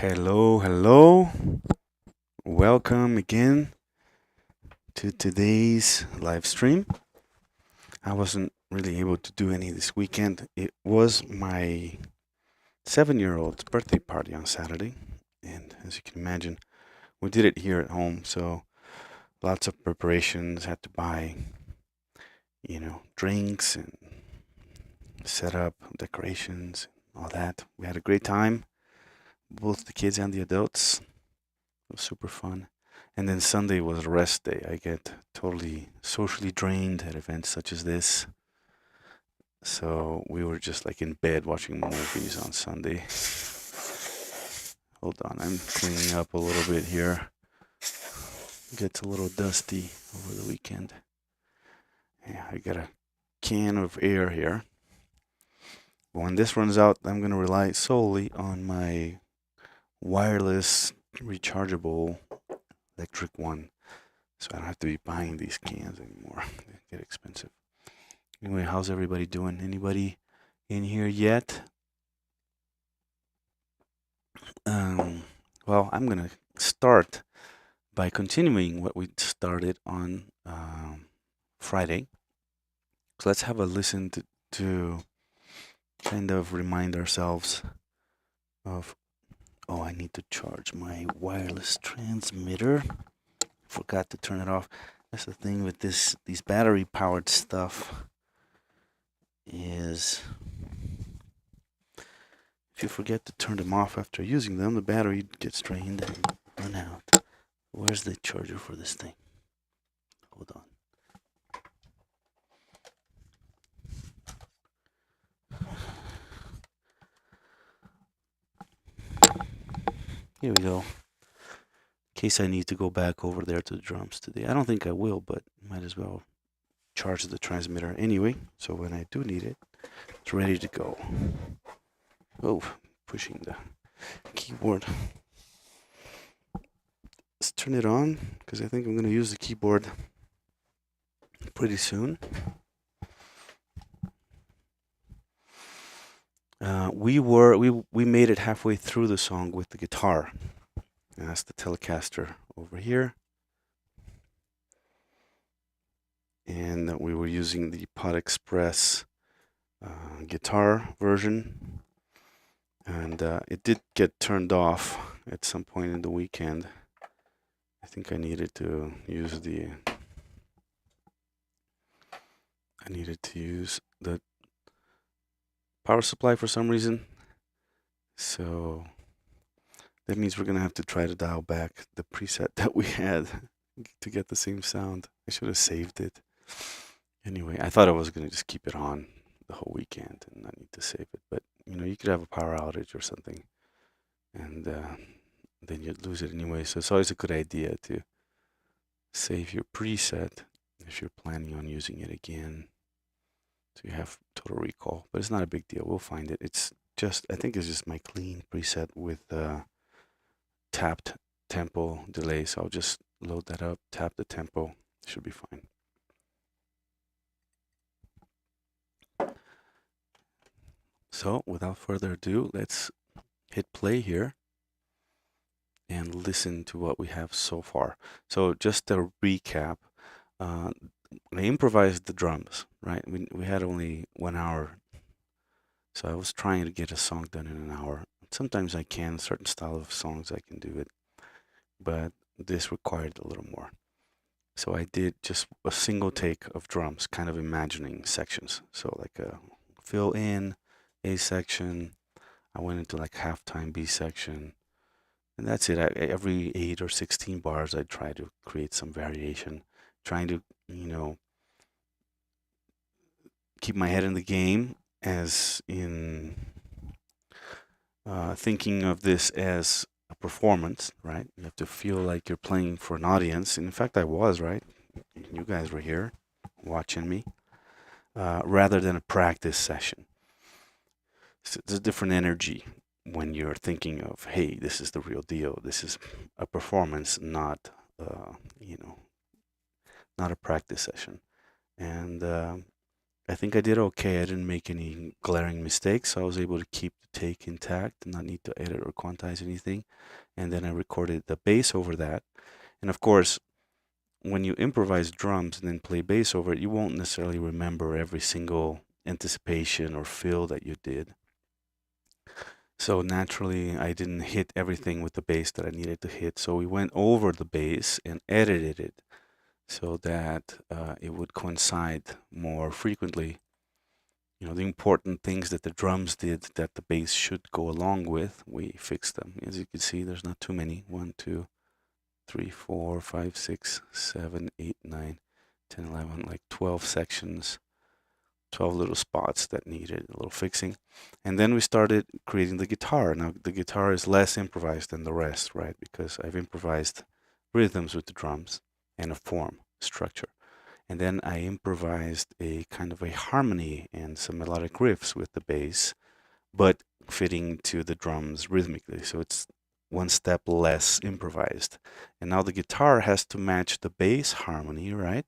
Hello, hello. Welcome again to today's live stream. I wasn't really able to do any this weekend. It was my 7-year-old's birthday party on Saturday. And as you can imagine, we did it here at home. So lots of preparations, had to buy, drinks and set up decorations, all that. We had a great time, both the kids and the adults. It was super fun. And then Sunday was a rest day. I get totally socially drained at events such as this. So we were just like in bed watching movies on Sunday. Hold on, I'm cleaning up a little bit here. It gets a little dusty over the weekend. Yeah, I got a can of air here. When this runs out, I'm going to rely solely on my wireless rechargeable electric one. So I don't have to be buying these cans anymore. They get expensive. Anyway, how's everybody doing? Anybody in here yet? Well, I'm going to start by continuing what we started on Friday. So let's have a listen to kind of remind ourselves of, oh, I need to charge my wireless transmitter. Forgot to turn it off. That's the thing with these battery powered stuff is if you forget to turn them off after using them, the battery gets drained and run out. Where's the charger for this thing? Hold on. Here we go. In case I need to go back over there to the drums today. I don't think I will, but might as well charge the transmitter anyway. So when I do need it, it's ready to go. Oh, pushing the keyboard. Let's turn it on because I think I'm going to use the keyboard pretty soon. We made it halfway through the song with the guitar. And that's the Telecaster over here. And we were using the Pod Express guitar version. And it did get turned off at some point in the weekend. I think I needed to use the power supply for some reason. So that means we're going to have to try to dial back the preset that we had to get the same sound. I should have saved it. Anyway, I thought I was going to just keep it on the whole weekend and not need to save it. But, you could have a power outage or something. And then you'd lose it anyway. So it's always a good idea to save your preset if you're planning on using it again. So you have total recall. But it's not a big deal. We'll find it. I think it's just my clean preset with tapped tempo delay. So I'll just load that up, tap the tempo. It should be fine. So without further ado, let's hit play here and listen to what we have so far. So just a recap, I improvised the drums, right? We had only 1 hour, so I was trying to get a song done in an hour. Sometimes I can, certain style of songs I can do it, but this required a little more. So I did just a single take of drums, kind of imagining sections. So like a fill in A section, I went into like halftime B section, and that's it. Every 8 or 16 bars, I try to create some variation, trying to, keep my head in the game, as in thinking of this as a performance, right? You have to feel like you're playing for an audience. And in fact, I was, right? You guys were here watching me, rather than a practice session. So it's a different energy when you're thinking of, hey, this is the real deal. This is a performance, not, not a practice session. And I think I did okay. I didn't make any glaring mistakes, so I was able to keep the take intact and not need to edit or quantize anything. And then I recorded the bass over that. And of course, when you improvise drums and then play bass over it, you won't necessarily remember every single anticipation or fill that you did. So naturally, I didn't hit everything with the bass that I needed to hit. So we went over the bass and edited it so that it would coincide more frequently. You know, the important things that the drums did that the bass should go along with, we fixed them. As you can see, there's not too many. 1, 2, 3, 4, 5, 6, 7, 8, 9, 10, 11, like 12 sections, 12 little spots that needed a little fixing. And then we started creating the guitar. Now, the guitar is less improvised than the rest, right? Because I've improvised rhythms with the drums and a form, structure. And then I improvised a kind of a harmony and some melodic riffs with the bass, but fitting to the drums rhythmically. So it's one step less improvised. And now the guitar has to match the bass harmony, right?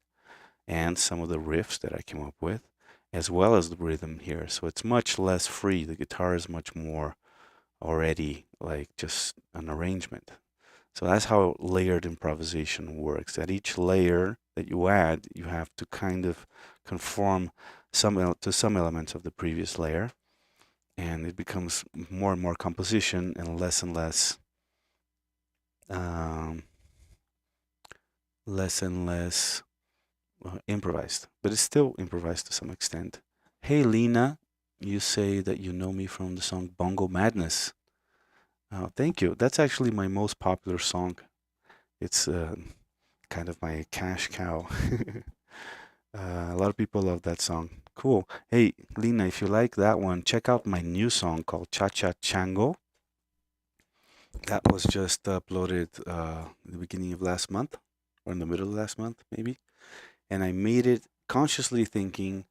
And some of the riffs that I came up with, as well as the rhythm here. So it's much less free. The guitar is much more already like just an arrangement. So that's how layered improvisation works. At each layer that you add, you have to kind of conform to some elements of the previous layer. And it becomes more and more composition and less improvised. But it's still improvised to some extent. Hey, Lena, you say that you know me from the song Bongo Madness. Thank you. That's actually my most popular song. It's kind of my cash cow. A lot of people love that song. Cool. Hey, Lena, if you like that one, check out my new song called Cha Cha Chango. That was just uploaded in the beginning of last month, or in the middle of last month, maybe. And I made it consciously thinking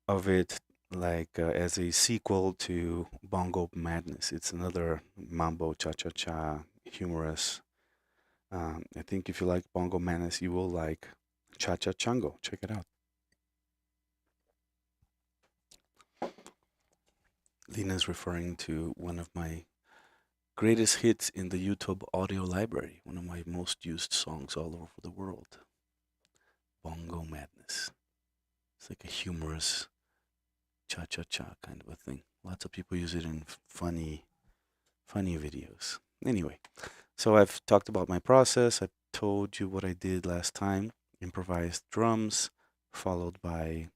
of it like as a sequel to Bongo Madness. It's another mambo cha-cha-cha humorous. I think if you like Bongo Madness, you will like Cha-Cha-Chango. Check it out. Lina's referring to one of my greatest hits in the YouTube audio library, one of my most used songs all over the world. Bongo Madness. It's like a humorous cha-cha-cha kind of a thing. Lots of people use it in funny videos. Anyway, so I've talked about my process. I told you what I did last time. Improvised drums, followed by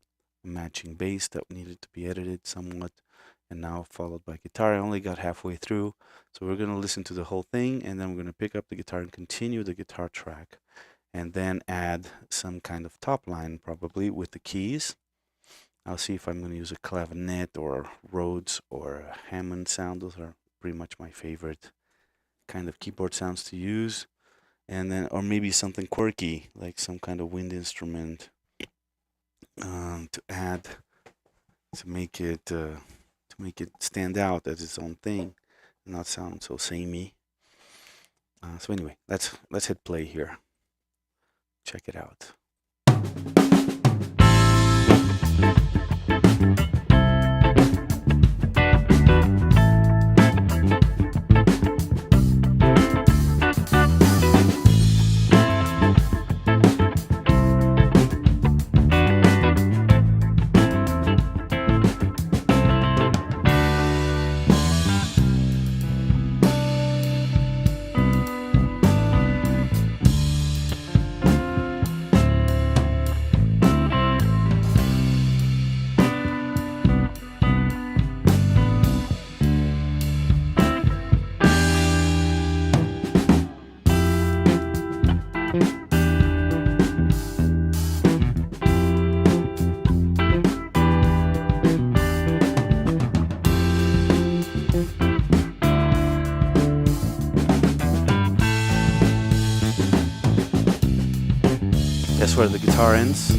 matching bass that needed to be edited somewhat, and now followed by guitar. I only got halfway through, so we're going to listen to the whole thing, and then we're going to pick up the guitar and continue the guitar track, and then add some kind of top line, probably with the keys. I'll see if I'm going to use a clavinet or Rhodes or a Hammond sound. Those are pretty much my favorite kind of keyboard sounds to use. And then, or maybe something quirky, like some kind of wind instrument to add to make it stand out as its own thing, and not sound so samey. So anyway, let's hit play here. Check it out. That's where the guitar ends.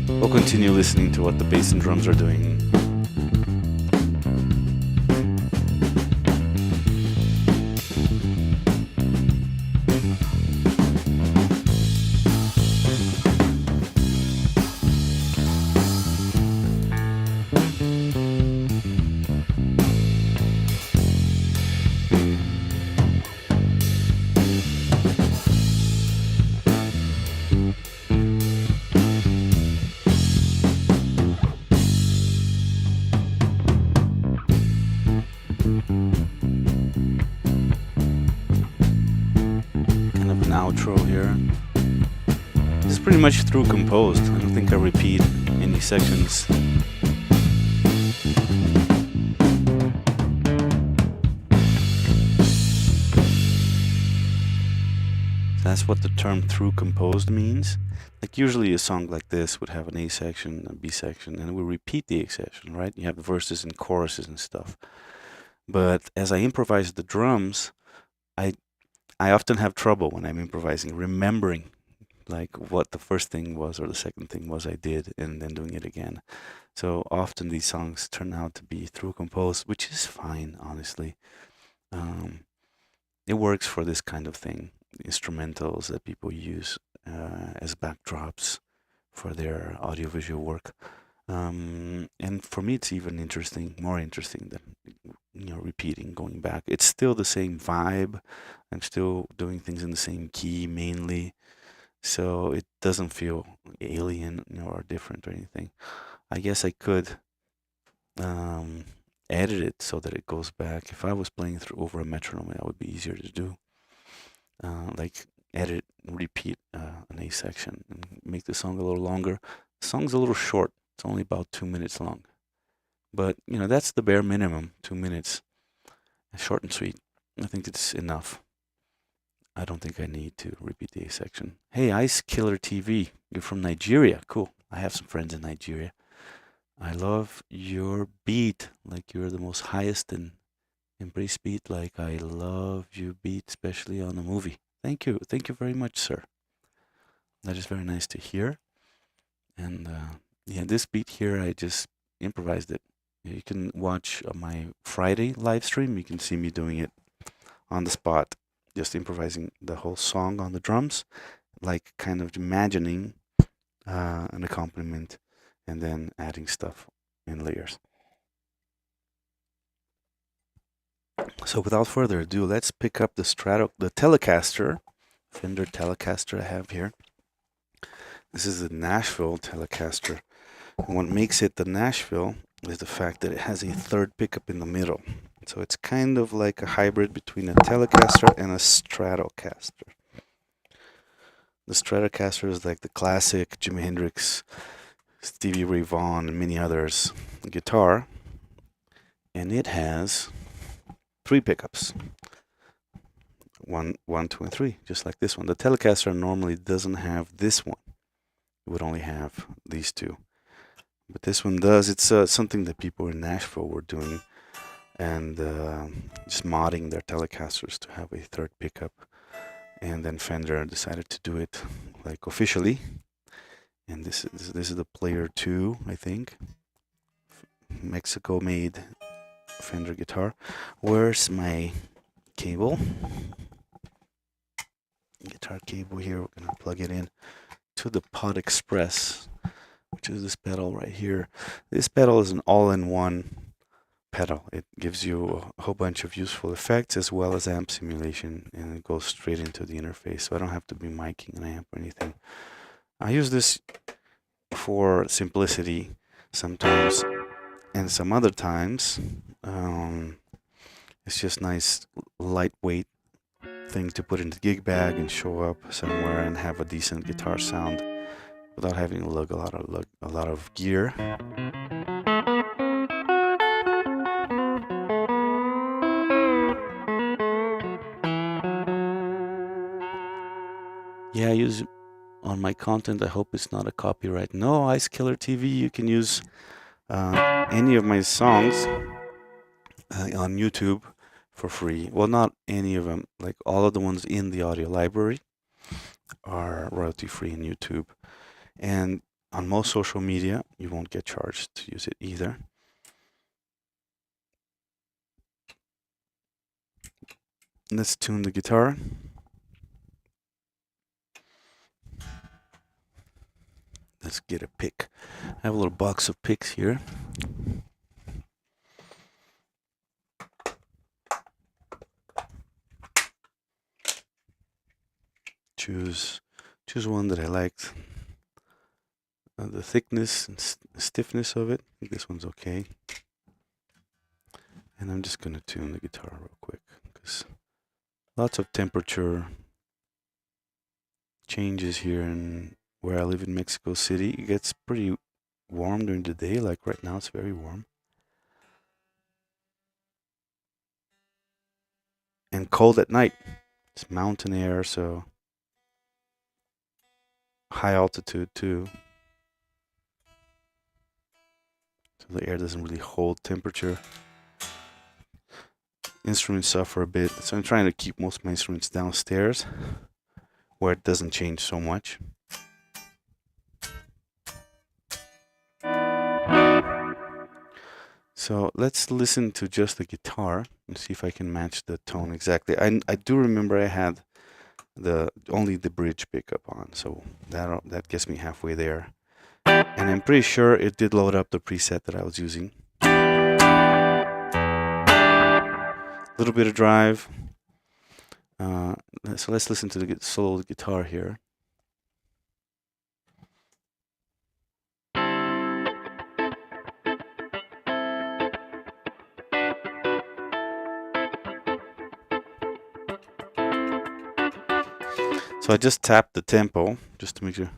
We'll continue listening to what the bass and drums are doing. outro here. This is pretty much through composed. I don't think I repeat any sections. That's what the term through composed means. Like usually a song like this would have an A section, a B section, and we repeat the A section, right? You have the verses and choruses and stuff. But as I improvise the drums, I often have trouble when I'm improvising remembering like what the first thing was or the second thing was I did and then doing it again. So often these songs turn out to be through composed, which is fine, honestly. It works for this kind of thing, instrumentals that people use as backdrops for their audiovisual work. And for me, it's even more interesting than repeating, going back. It's still the same vibe. I'm still doing things in the same key mainly, so it doesn't feel alien or different or anything. I guess I could edit it so that it goes back. If I was playing through over a metronome, that would be easier to do. Like edit, repeat an A section, and make the song a little longer. The song's a little short. It's only about 2 minutes long. But, that's the bare minimum, 2 minutes. Short and sweet. I think it's enough. I don't think I need to repeat the A section. Hey, Ice Killer TV. You're from Nigeria. Cool. I have some friends in Nigeria. I love your beat. Like you're the most highest and embrace beat. Like I love you beat, especially on a movie. Thank you. Thank you very much, sir. That is very nice to hear. And yeah, this beat here, I just improvised it. You can watch my Friday live stream. You can see me doing it on the spot, just improvising the whole song on the drums, like kind of imagining an accompaniment and then adding stuff in layers. So without further ado, let's pick up the Telecaster, Fender Telecaster I have here. This is the Nashville Telecaster. And what makes it the Nashville is the fact that it has a third pickup in the middle. So it's kind of like a hybrid between a Telecaster and a Stratocaster. The Stratocaster is like the classic Jimi Hendrix, Stevie Ray Vaughan, and many others guitar. And it has 3 pickups. 1, 2, and 3, just like this one. The Telecaster normally doesn't have this one. It would only have these 2. But this one does. It's something that people in Nashville were doing and just modding their Telecasters to have a third pickup. And then Fender decided to do it like officially. And this is the Player 2, I think. Mexico-made Fender guitar. Where's my cable? Guitar cable here. We're gonna plug it in to the Pod Express, which is this pedal right here. This pedal is an all-in-one pedal. It gives you a whole bunch of useful effects as well as amp simulation, and it goes straight into the interface, so I don't have to be miking an amp or anything. I use this for simplicity sometimes, and some other times it's just nice, lightweight thing to put in the gig bag and show up somewhere and have a decent guitar sound without having to lug a lot of gear. Yeah, I use it on my content. I hope it's not a copyright. No, Ice Killer TV. You can use any of my songs on YouTube for free. Well, not any of them. Like all of the ones in the audio library are royalty free in YouTube. And on most social media, you won't get charged to use it either. Let's tune the guitar. Let's get a pick. I have a little box of picks here. Choose one that I liked. The thickness and stiffness of it. I think this one's okay. And I'm just gonna tune the guitar real quick because lots of temperature changes here in where I live in Mexico City. It gets pretty warm during the day, like right now it's very warm. And cold at night. It's mountain air, so high altitude too. So the air doesn't really hold temperature. Instruments suffer a bit, so I'm trying to keep most of my instruments downstairs where it doesn't change so much. So let's listen to just the guitar and see if I can match the tone exactly. I do remember I had only the bridge pickup on, so that gets me halfway there. And I'm pretty sure it did load up the preset that I was using. A little bit of drive. So let's listen to the solo guitar here. So I just tapped the tempo just to make sure.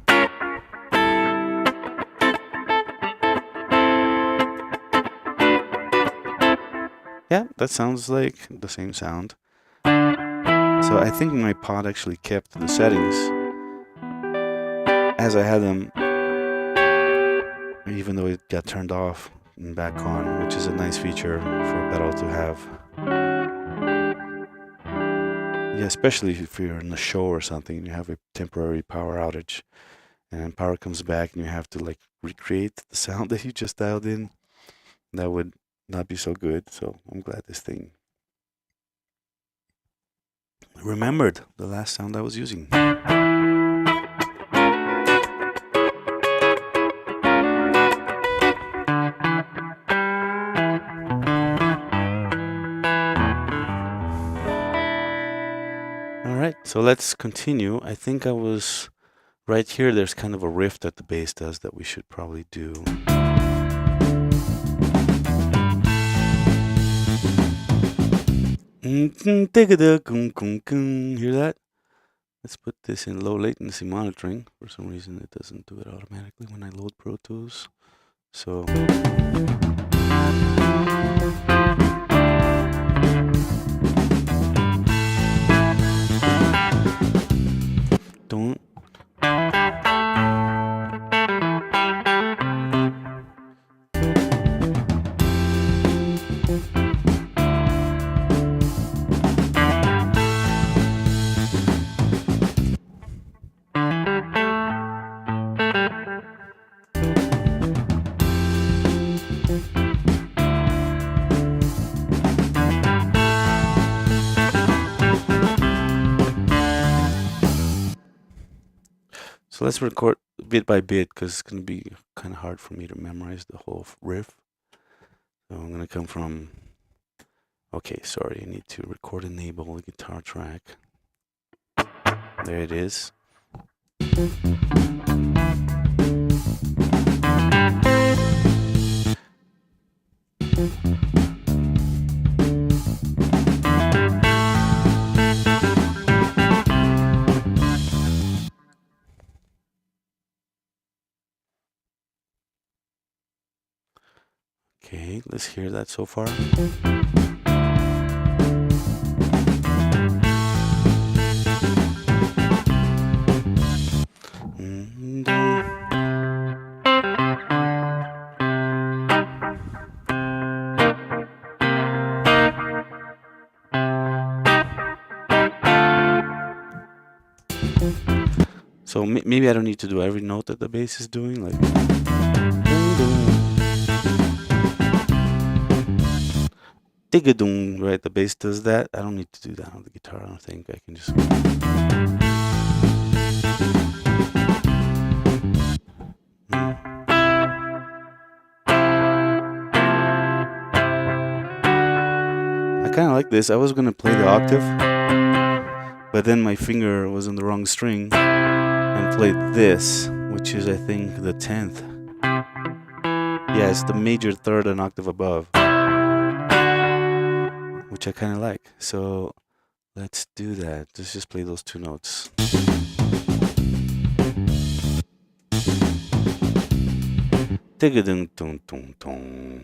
Yeah, that sounds like the same sound. So I think my pod actually kept the settings as I had them, even though it got turned off and back on, which is a nice feature for a pedal to have. Yeah, especially if you're in a show or something, you have a temporary power outage, and power comes back, and you have to like recreate the sound that you just dialed in. That would not be so good. So I'm glad this thing remembered the last sound I was using. All right, so let's continue. I think I was right here. There's kind of a riff that the bass does that we should probably do. Hear that? Let's put this in low latency monitoring. For some reason, it doesn't do it automatically when I load Pro Tools. So. Don't. So let's record bit by bit because it's going to be kind of hard for me to memorize the whole riff. So I'm going to come from, okay, sorry, I need to record enable the guitar track. There it is. Okay, let's hear that so far. So maybe I don't need to do every note that the bass is doing, like. Digadung, right? The bass does that. I don't need to do that on the guitar. I don't think I can just. I kind of like this. I was gonna play the octave, but then my finger was on the wrong string and played this, which is I think the 10th. Yeah, it's the major third an octave above, which I kind of like. So let's do that. Let's just play those two notes. Tigadung tung tung tung.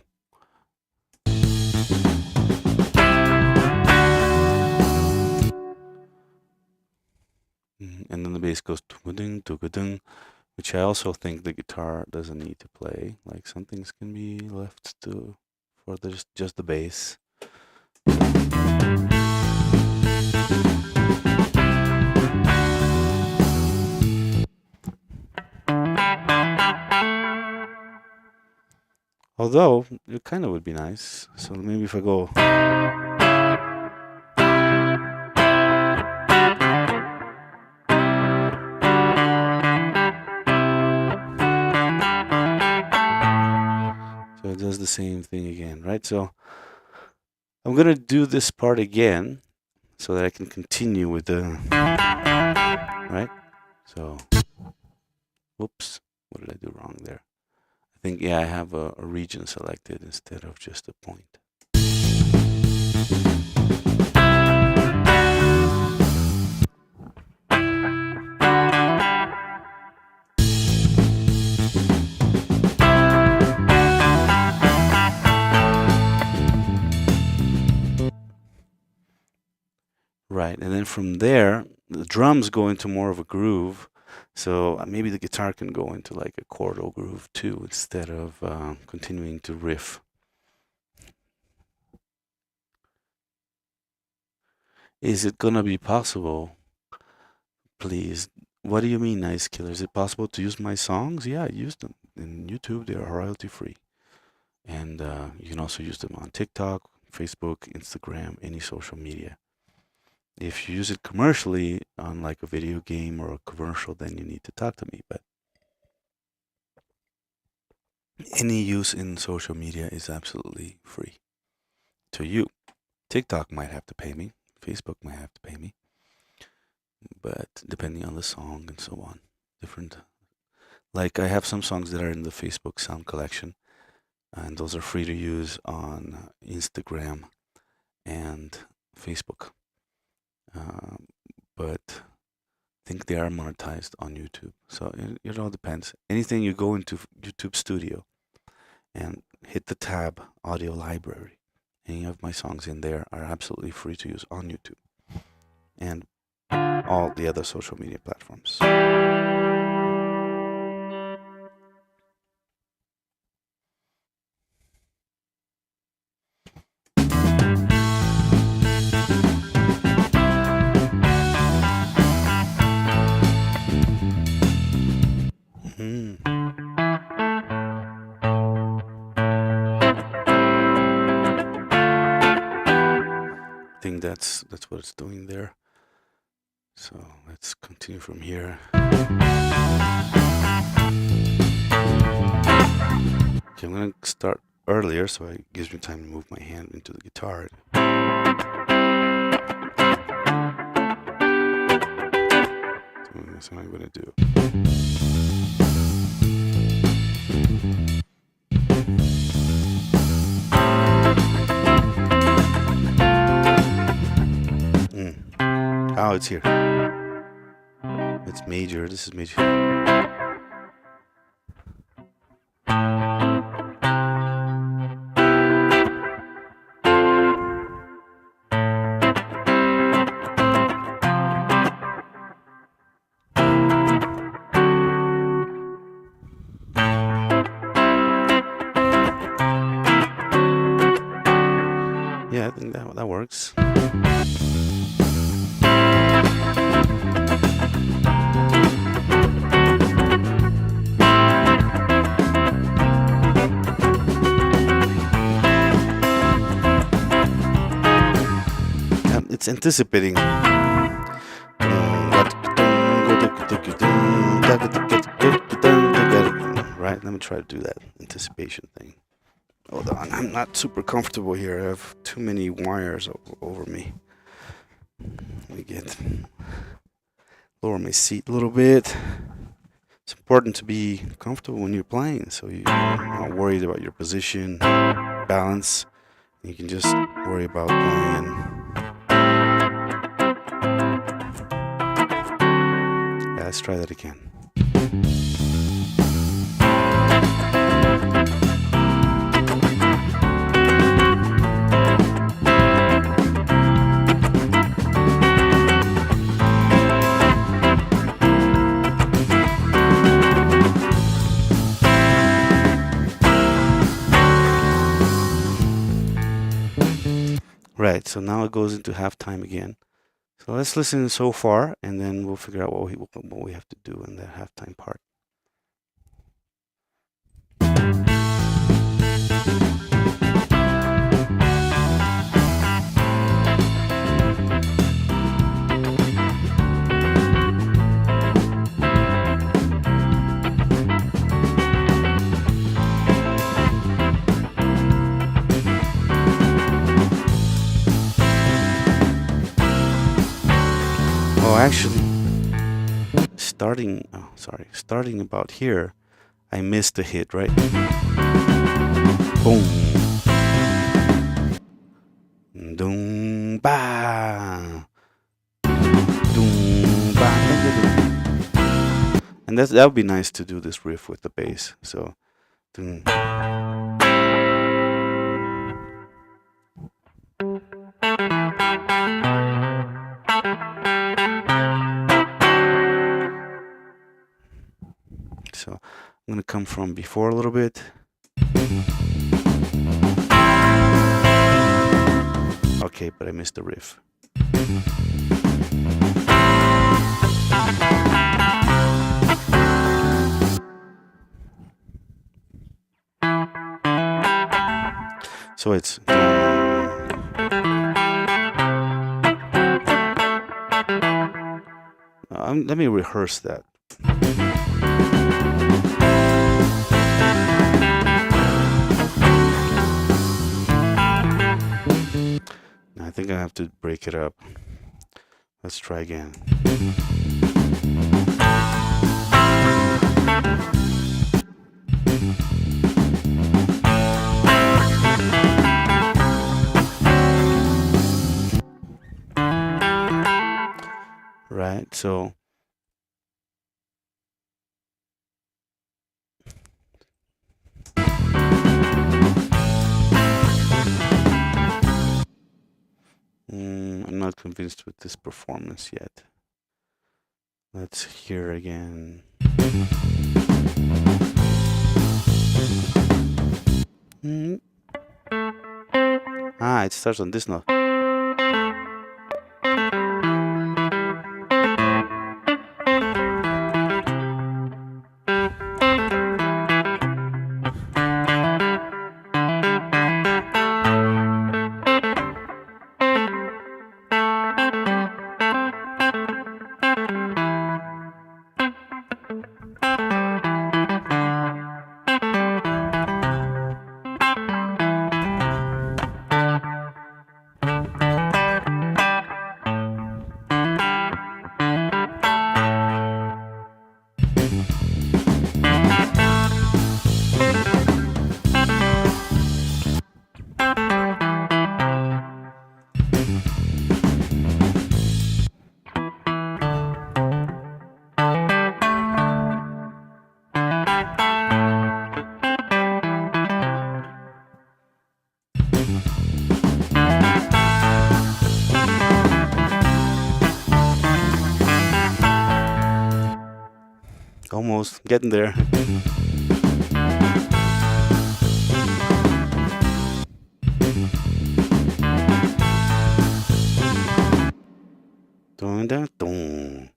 And then the bass goes tugadung tugadung, which I also think the guitar doesn't need to play. Like some things can be left to for just the bass. Although it kind of would be nice. So maybe if I go. So it does the same thing again, right? So I'm gonna do this part again so that I can continue with the, right? So, whoops, what did I do wrong there? I think, yeah, I have a region selected instead of just a point. Right, and then from there, the drums go into more of a groove. So maybe the guitar can go into like a chordal groove too, instead of continuing to riff. Is it gonna be possible? Please. What do you mean, Nice Killer? Is it possible to use my songs? Yeah, I use them in YouTube. They are royalty free, and you can also use them on TikTok, Facebook, Instagram, any social media. If you use it commercially on like a video game or a commercial, then you need to talk to me. But any use in social media is absolutely free to you. TikTok might have to pay me. Facebook might have to pay me. But depending on the song and so on, different. Like I have some songs that are in the Facebook sound collection, and those are free to use on Instagram and Facebook. But I think they are monetized on YouTube. So it all depends. Anything you go into YouTube Studio and hit the tab Audio Library, any of my songs in there are absolutely free to use on YouTube and all the other social media platforms. I think that's what it's doing there. So let's continue from here. Okay, I'm gonna start earlier so it gives me time to move my hand into the guitar. So that's what I'm gonna do. Oh, it's here. It's major. This is major. Yeah, I think that works. It's anticipating. Right, let me try to do that anticipation thing. Hold on, I'm not super comfortable here. I have too many wires over me. Let me lower my seat a little bit. It's important to be comfortable when you're playing, so you're not worried about your position, balance. You can just worry about playing. Yeah, let's try that again. Right, so now it goes into halftime again. So let's listen so far, and then we'll figure out what we have to do in the halftime part. Oh, actually, starting about here, I missed the hit, right? Boom. Doom ba. Doom ba. And that would be nice to do this riff with the bass. So, doom. So I'm gonna come from before a little bit. Okay, but I missed the riff. So it's let me rehearse that. I think I have to break it up. Let's try again. Right, so I'm not convinced with this performance yet. Let's hear again. Ah, it starts on this note. Almost getting there. Dun, dun, dun.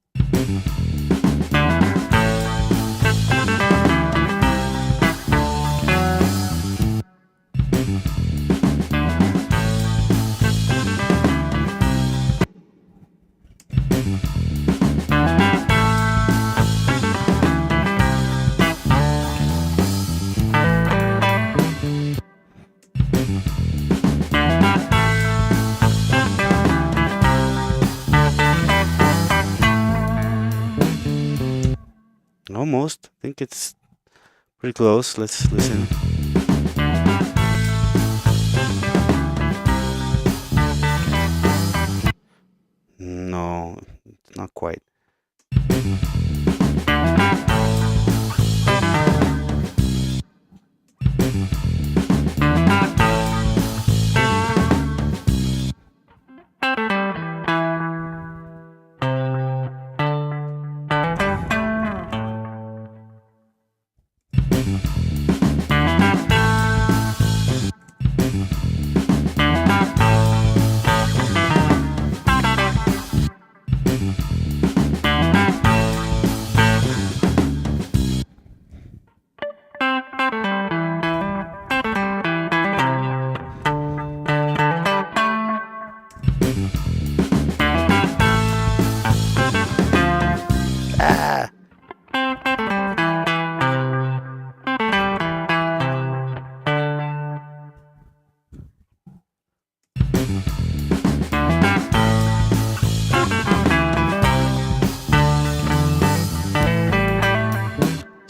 Almost. I think it's pretty close. Let's listen. No, not quite.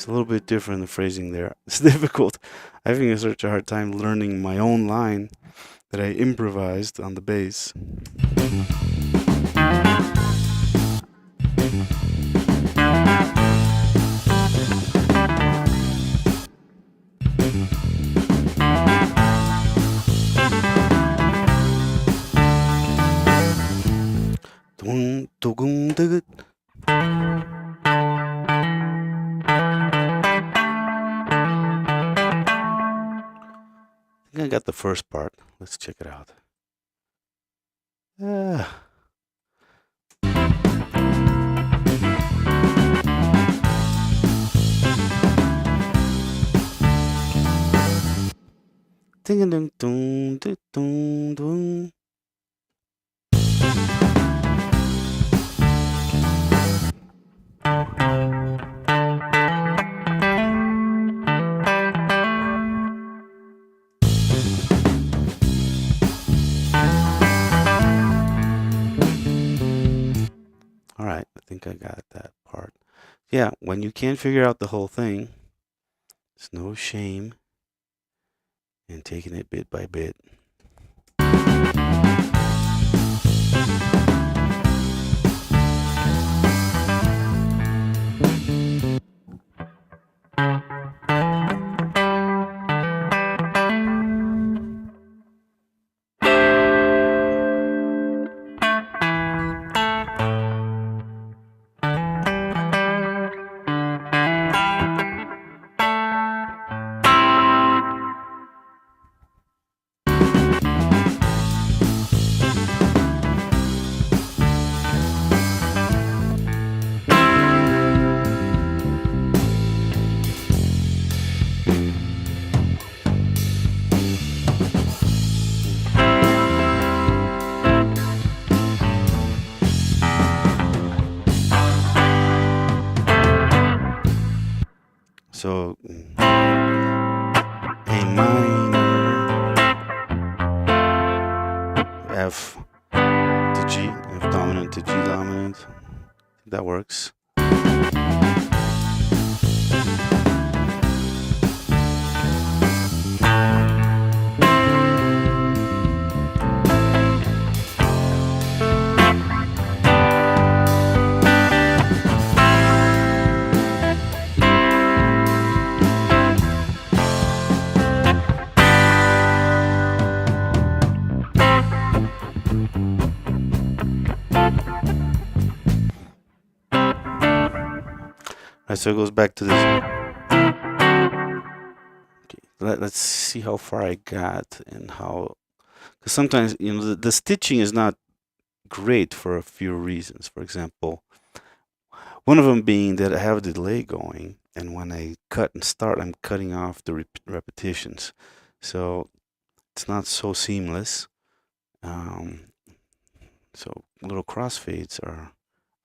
It's a little bit different, the phrasing there. It's difficult. I'm having such a hard time learning my own line that I improvised on the bass. Dun, dun, dun, I think I got the first part. Let's check it out. Ah. Ding ding dong ding dong dong. All right, I think I got that part. Yeah, when you can't figure out the whole thing, it's no shame in taking it bit by bit. So A minor, F to G, F dominant to G dominant. That works. Alright, so it goes back to this. Okay, let's see how far I got and how. Because sometimes, you know, the stitching is not great for a few reasons. For example, one of them being that I have a delay going, and when I cut and start, I'm cutting off the repetitions. So it's not so seamless. So little crossfades are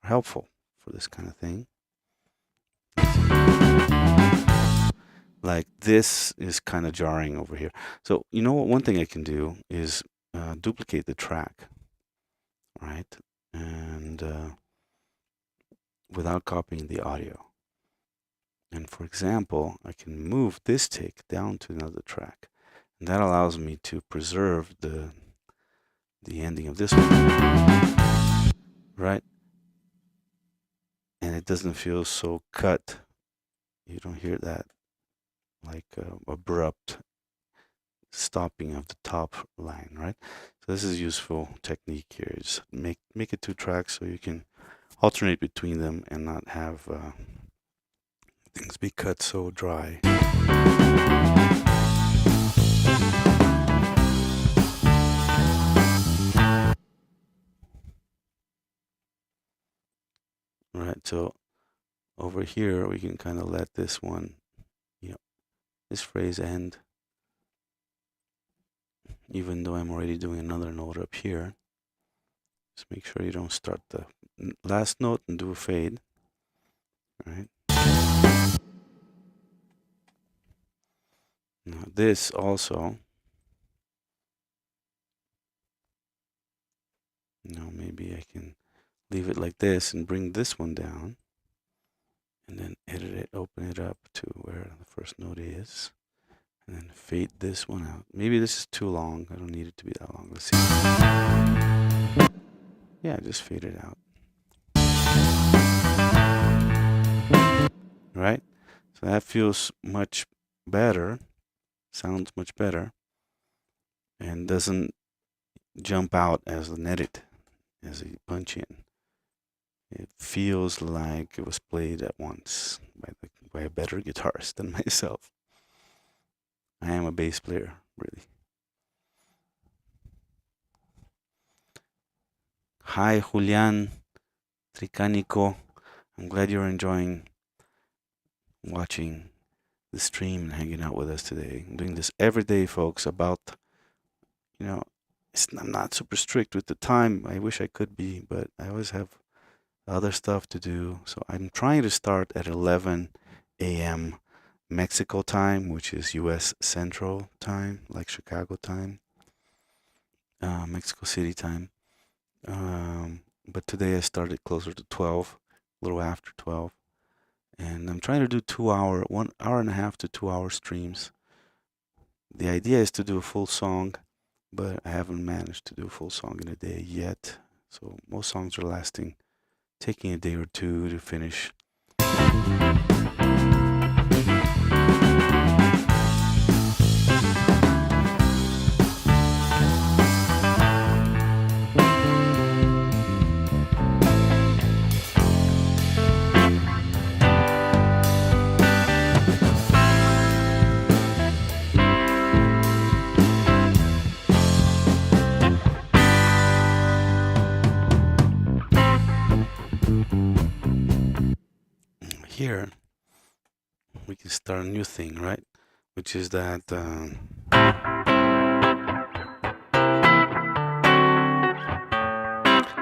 helpful for this kind of thing. Like this is kind of jarring over here. So you know what? One thing I can do is duplicate the track, right? And without copying the audio. And for example, I can move this take down to another track. And that allows me to preserve the ending of this one, right? And it doesn't feel so cut. You don't hear that like abrupt stopping of the top line, right? So this is useful technique here. Just make it two tracks so you can alternate between them and not have things be cut so dry. All right, so over here we can kind of let this one, you know, this phrase end, even though I'm already doing another note up here. Just make sure you don't start the last note and do a fade. All right. Now this also, maybe I can leave it like this and bring this one down. and then edit it, open it up to where the first note is, and then fade this one out. Maybe this is too long. I don't need it to be that long. Let's see. Yeah, just fade it out. Right? So that feels much better, sounds much better, and doesn't jump out as an edit, as a punch in. It feels like it was played at once by a better guitarist than myself. I am a bass player, really. Hi, Julian Tricanico. I'm glad you're enjoying watching the stream and hanging out with us today. I'm doing this every day, folks, about, I'm not super strict with the time. I wish I could be, but I always have other stuff to do. So I'm trying to start at 11 a.m. Mexico time, which is US Central time, like Chicago time, Mexico City time. But today I started closer to 12, a little after 12. And I'm trying to do 1 hour and a half to 2 hour streams. The idea is to do a full song, but I haven't managed to do a full song in a day yet. So most songs are taking a day or two to finish. Here we can start a new thing, right? Which is that in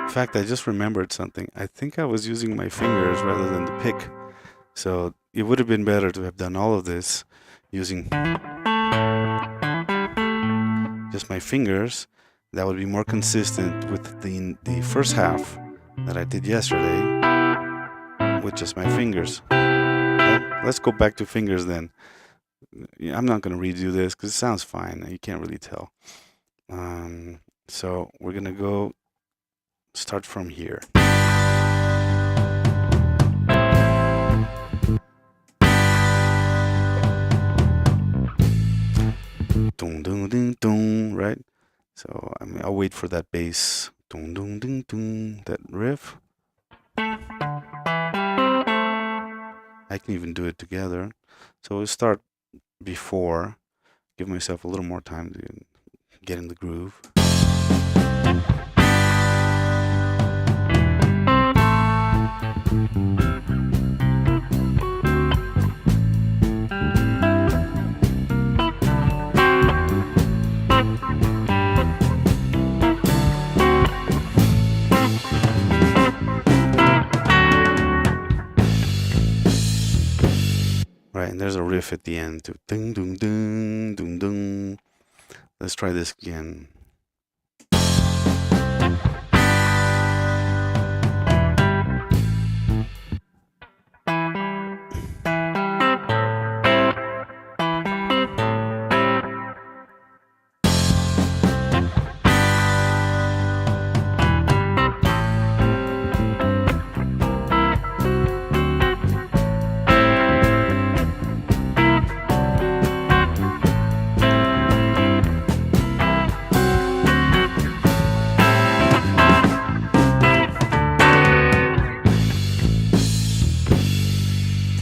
fact, I just remembered something. I think I was using my fingers rather than the pick. So it would have been better to have done all of this using just my fingers. That would be more consistent with the first half that I did yesterday with just my fingers. Okay? Let's go back to fingers then. I'm not going to redo this because it sounds fine. You can't really tell. So we're going to go start from here. Dun, dun, dun, dun, right? So I'll wait for that bass. Dun, dun, dun, dun, that riff. I can even do it together. So we'll start before, give myself a little more time to get in the groove. Right, and there's a riff at the end to ding ding ding ding ding. Let's try this again.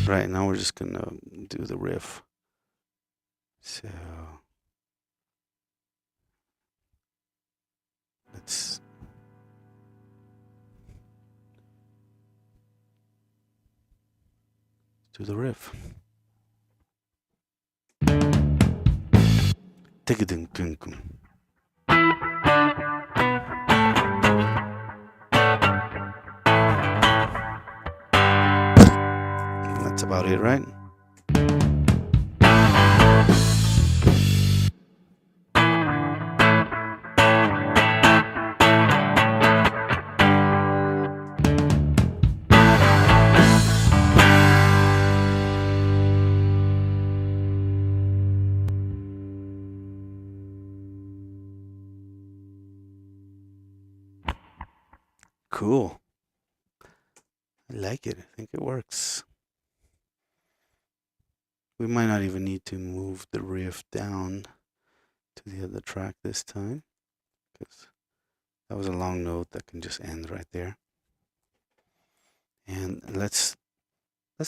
Right, now we're just gonna do the riff. So let's do the riff. That's about it, right? cool. I like it. I think it works. We might not even need to move the riff down to the other track this time, because that was a long note that can just end right there. And let's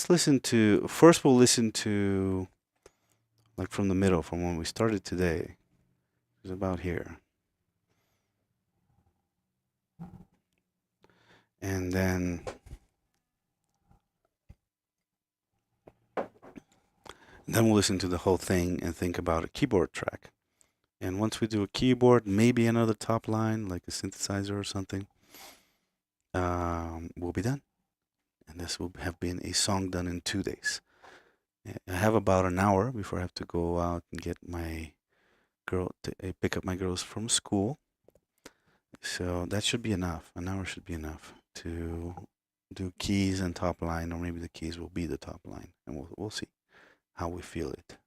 listen to, first we'll listen to like from the middle, from when we started today. It's about here. And then we'll listen to the whole thing and think about a keyboard track. And once we do a keyboard, maybe another top line, like a synthesizer or something, we'll be done. And this will have been a song done in 2 days. I have about an hour before I have to go out and get my girl, pick up my girls from school. So that should be enough. An hour should be enough to do keys and top line, or maybe the keys will be the top line, and we'll see how we feel it.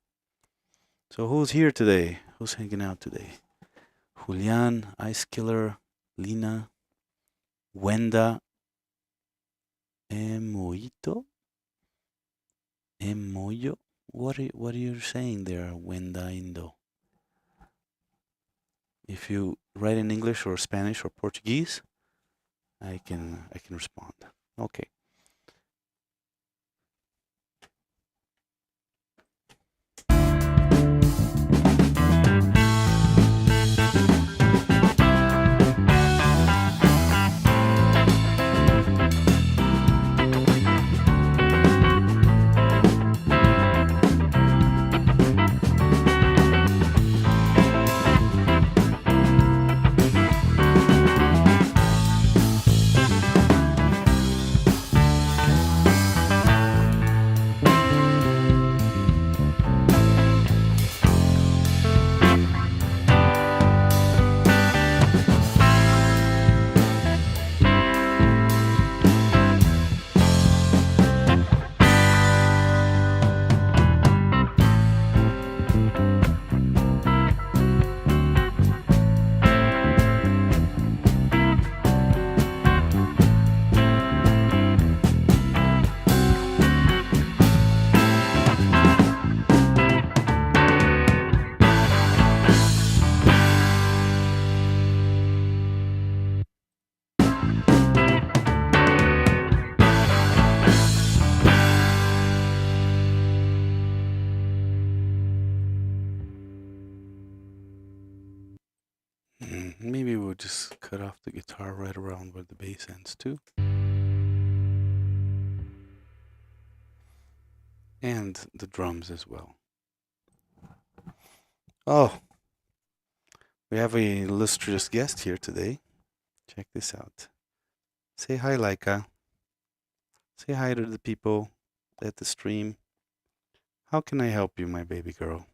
So who's here today? Who's hanging out today? Julian, Ice Killer, Lina, Wenda, Emoito, Emoyo. What are you saying there, Wenda Indo? If you write in English or Spanish or Portuguese, I can respond. Okay. Maybe we'll just cut off the guitar right around where the bass ends too. And the drums as well. Oh, we have a illustrious guest here today. Check this out. Say hi, Laika. Say hi to the people at the stream. How can I help you, my baby girl?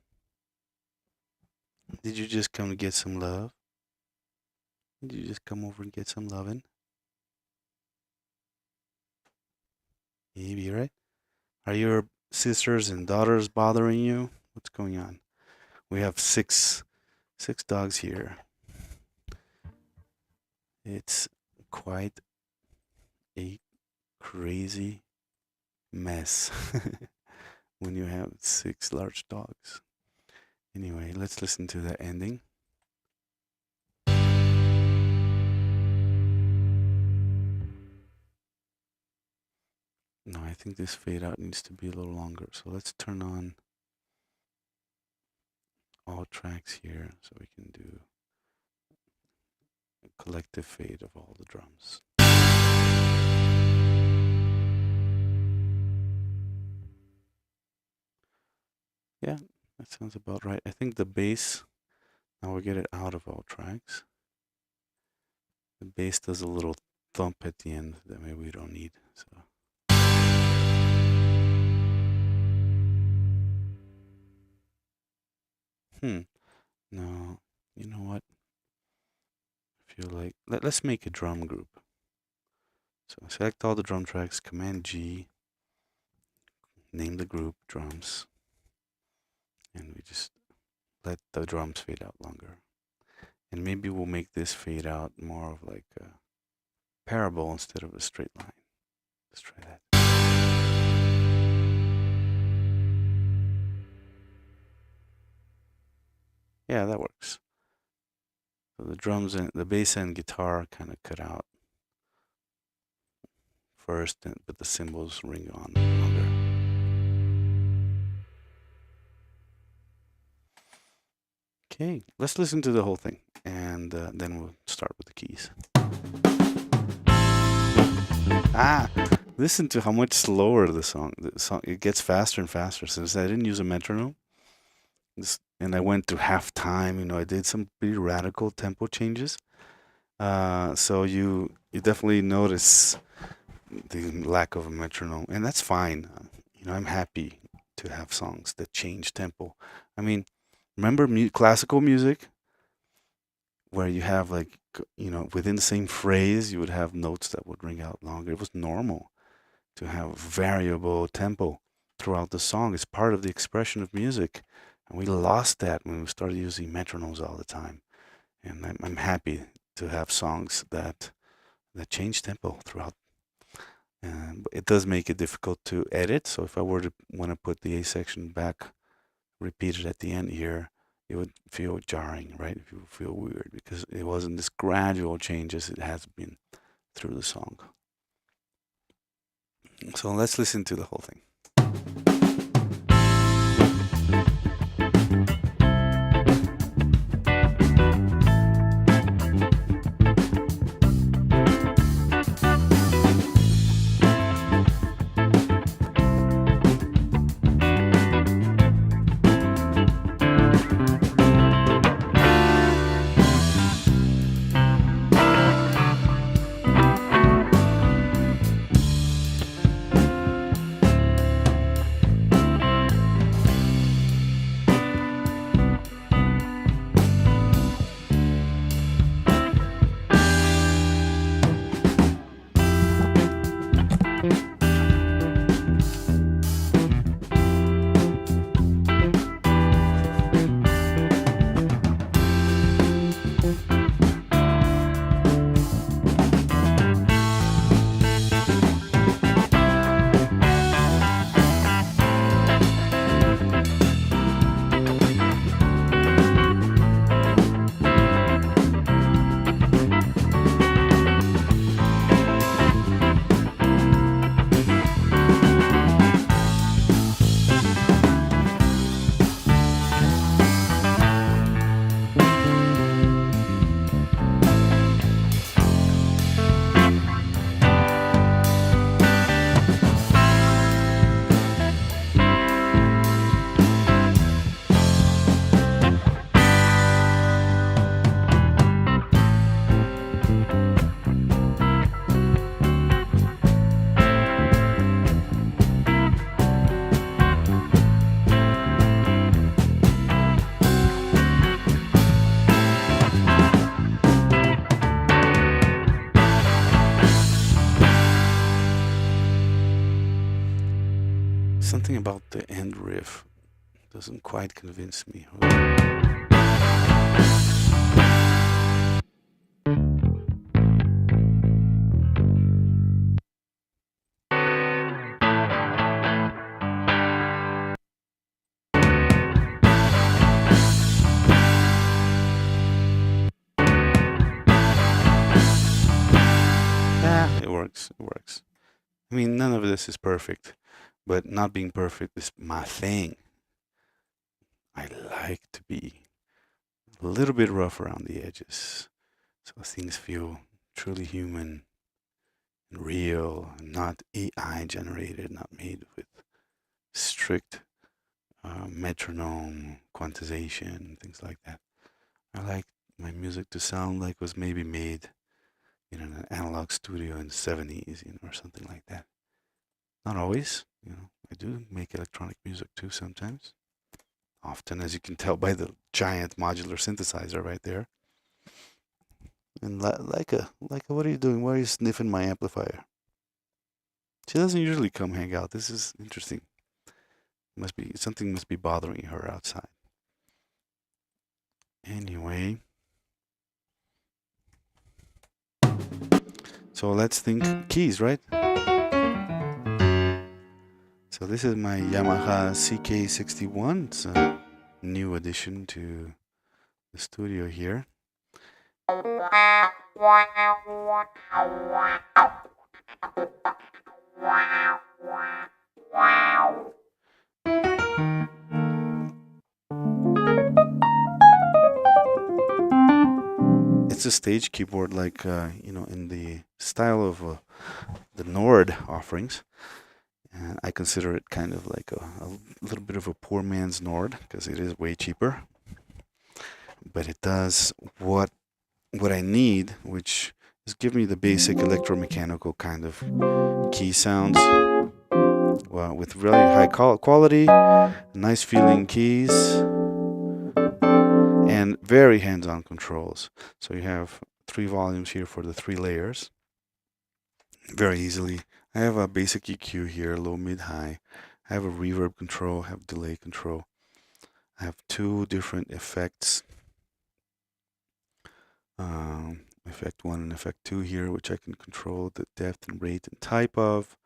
Did you just come to get some love? Did you just come over and get some loving? Maybe, right? Are your sisters and daughters bothering you? What's going on? We have six dogs here. It's quite a crazy mess when you have 6 large dogs. Anyway, let's listen to the ending. No, I think this fade out needs to be a little longer. So let's turn on all tracks here so we can do a collective fade of all the drums. Yeah, that sounds about right. I think the bass, now we get it out of all tracks. The bass does a little thump at the end that maybe we don't need. So. No, you know what? I feel like, let's make a drum group. So select all the drum tracks, Command G, name the group drums, and we just let the drums fade out longer. And maybe we'll make this fade out more of like a parable instead of a straight line. Let's try that. Yeah, that works. So the drums and the bass and guitar kind of cut out first, but the cymbals ring on longer. Okay, let's listen to the whole thing, and then we'll start with the keys. Listen to how much slower the song it gets faster and faster. Since I didn't use a metronome, and I went to half time, I did some pretty radical tempo changes. So you definitely notice the lack of a metronome, and that's fine. I'm happy to have songs that change tempo. I mean, remember classical music where you have within the same phrase you would have notes that would ring out longer. It was normal to have variable tempo throughout the song. It's part of the expression of music, and we lost that when we started using metronomes all the time. And I'm happy to have songs that change tempo throughout. But it does make it difficult to edit. So if I were to want to put the A section back, repeated at the end here, it would feel jarring, right? It would feel weird because it wasn't this gradual change as it has been through the song. So let's listen to the whole thing. Something about the end riff doesn't quite convince me. It works. It works. I mean, none of this is perfect, but not being perfect is my thing. I like to be a little bit rough around the edges, so things feel truly human and real, and not AI generated, not made with strict metronome quantization, things like that. I like my music to sound like it was maybe made in an analog studio in the 70s, or something like that. Not always, I do make electronic music too sometimes. Often, as you can tell by the giant modular synthesizer right there. And Leica, what are you doing? Why are you sniffing my amplifier? She doesn't usually come hang out. This is interesting. Something must be bothering her outside. Anyway, So let's think keys, right? So this is my Yamaha CK61. It's a new addition to the studio here. It's a stage keyboard, like in the style of the Nord offerings. And I consider it kind of like a little bit of a poor man's Nord because it is way cheaper. But it does what I need, which is give me the basic electromechanical kind of key sounds. Well, with really high quality, nice feeling keys, and very hands-on controls. So you have 3 volumes here for the 3 layers. Very easily. I have a basic EQ here, low, mid, high. I have a reverb control, I have delay control. I have 2 different effects. Effect 1 and effect 2 here, which I can control the depth and rate and type of.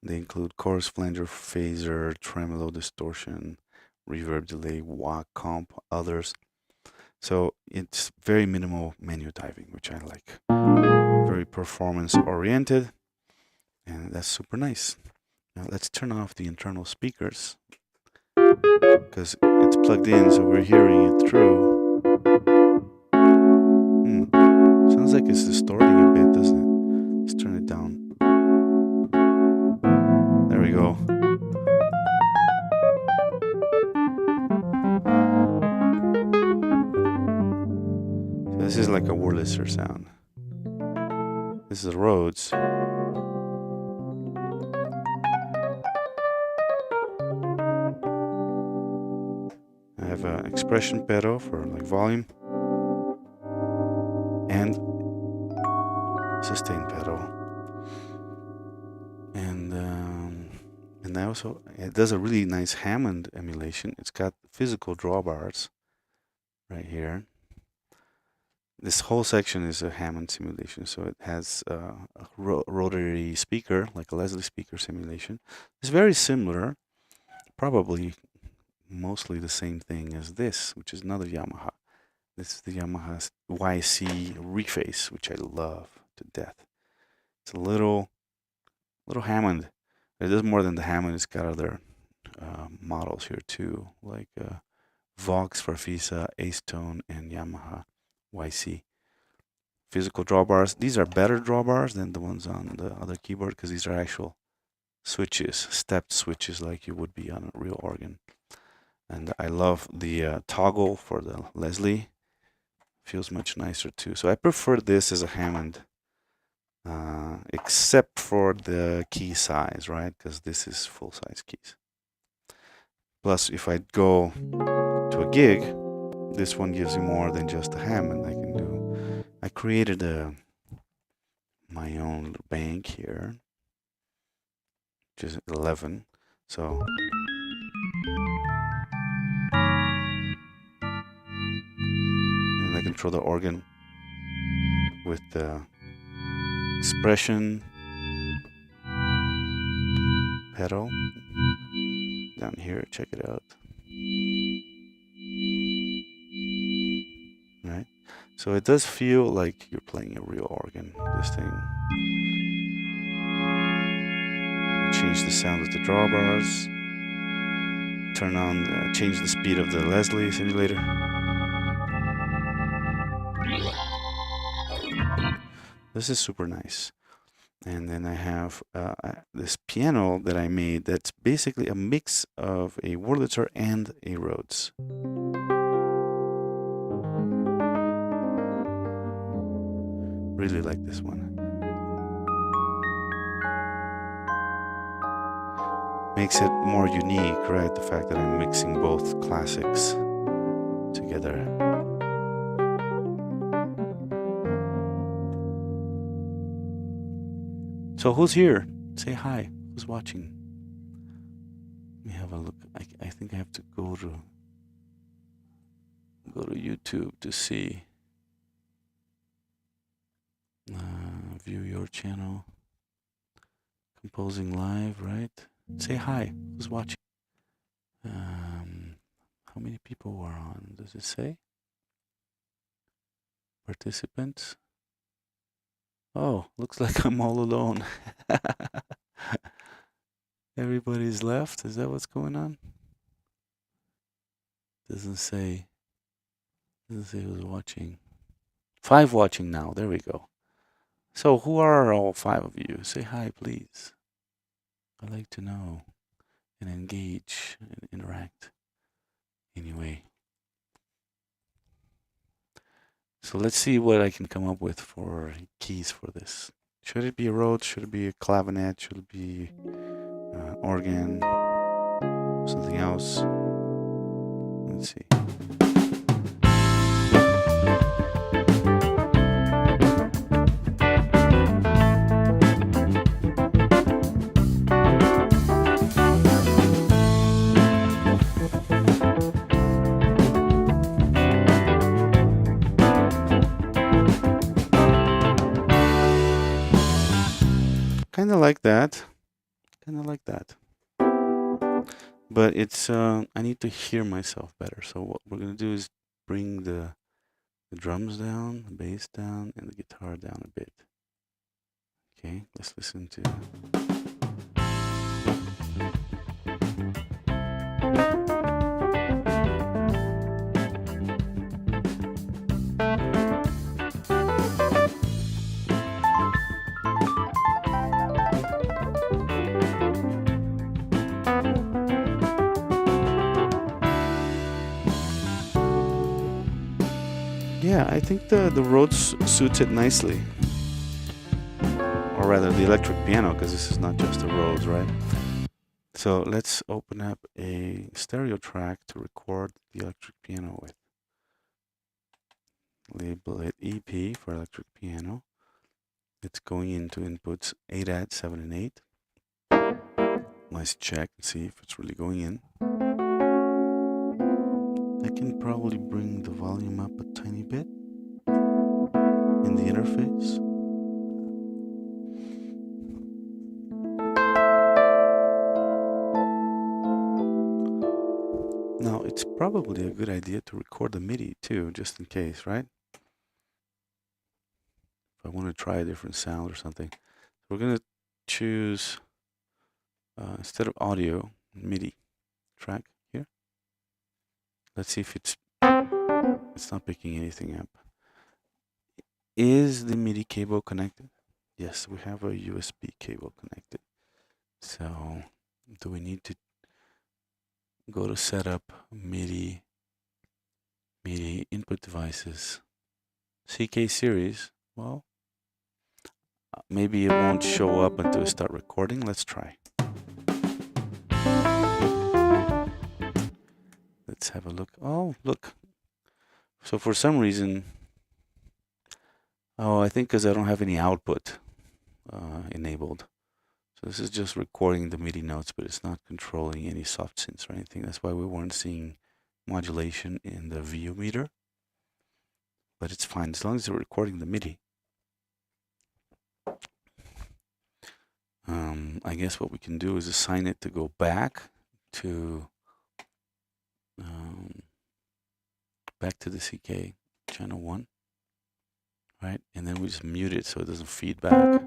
They include chorus, flanger, phaser, tremolo, distortion, reverb, delay, wah, comp, others. So it's very minimal menu typing, which I like. Very performance oriented, and that's super nice. Now let's turn off the internal speakers because it's plugged in, so we're hearing it through. Sounds like it's distorting a bit, doesn't it? Let's turn it down. There we go. So this is like a Wurlitzer sound. This is Rhodes. I have an expression pedal for like volume and sustain pedal, and I also, it does a really nice Hammond emulation. It's got physical drawbars right here. This whole section is a Hammond simulation, so it has a rotary speaker, like a Leslie speaker simulation. It's very similar, probably mostly the same thing as this, which is another Yamaha. This is the Yamaha YC Reface, which I love to death. It's a little Hammond. It does more than the Hammond. It's got other models here too, like Vox, Farfisa, Acetone, and Yamaha YC. Physical drawbars. These are better drawbars than the ones on the other keyboard because these are actual switches, stepped switches like you would be on a real organ. And I love the toggle for the Leslie. Feels much nicer too. So I prefer this as a Hammond, except for the key size, right? Because this is full-size keys. Plus, if I go to a gig, this one gives you more than just a Hammond. I created my own bank here, which is 11. So and I control the organ with the expression pedal down here. Check it out. Right, so it does feel like you're playing a real organ, this thing. Change the sound of the drawbars, turn on, change the speed of the Leslie simulator. This is super nice. And then I have this piano that I made that's basically a mix of a Wurlitzer and a Rhodes. Really like this one. Makes it more unique, right? The fact that I'm mixing both classics together. So who's here? Say hi. Who's watching? Let me have a look. I think I have to go to YouTube to see view your channel. Composing live, right? Say hi. Who's watching? How many people are on? Does it say? Participants? Oh, looks like I'm all alone. Everybody's left. Is that what's going on? Doesn't say. Doesn't say who's watching. 5 watching now. There we go. So who are all 5 of you? Say hi, please. I'd like to know and engage and interact. Anyway. So let's see what I can come up with for keys for this. Should it be a Rhodes? Should it be a clavinet? Should it be organ? Something else? Let's see. Kind of like that. Kind of like that. But it's, I need to hear myself better. So what we're going to do is bring the drums down, the bass down, and the guitar down a bit. Okay, let's listen to... Yeah, I think the Rhodes suits it nicely. Or rather, the electric piano, because this is not just a Rhodes, right? So let's open up a stereo track to record the electric piano with. Label it EP for electric piano. It's going into inputs 8 at 7 and 8. Let's check and see if it's really going in. I can probably bring the volume up a tiny bit in the interface. Now, it's probably a good idea to record the MIDI too, just in case, right? If I want to try a different sound or something. We're going to choose, instead of audio, MIDI track here. Let's see if it's not picking anything up. Is the MIDI cable connected? Yes, we have a USB cable connected. So, do we need to go to setup, MIDI input devices, CK series? Well, maybe it won't show up until we start recording. Let's try. Let's have a look. Oh, look. So for some reason, I think because I don't have any output enabled. So this is just recording the MIDI notes, but it's not controlling any soft synths or anything. That's why we weren't seeing modulation in the VU meter. But it's fine as long as we're recording the MIDI. I guess what we can do is assign it to go back to the CK channel 1, right? And then we just mute it so it doesn't feed back.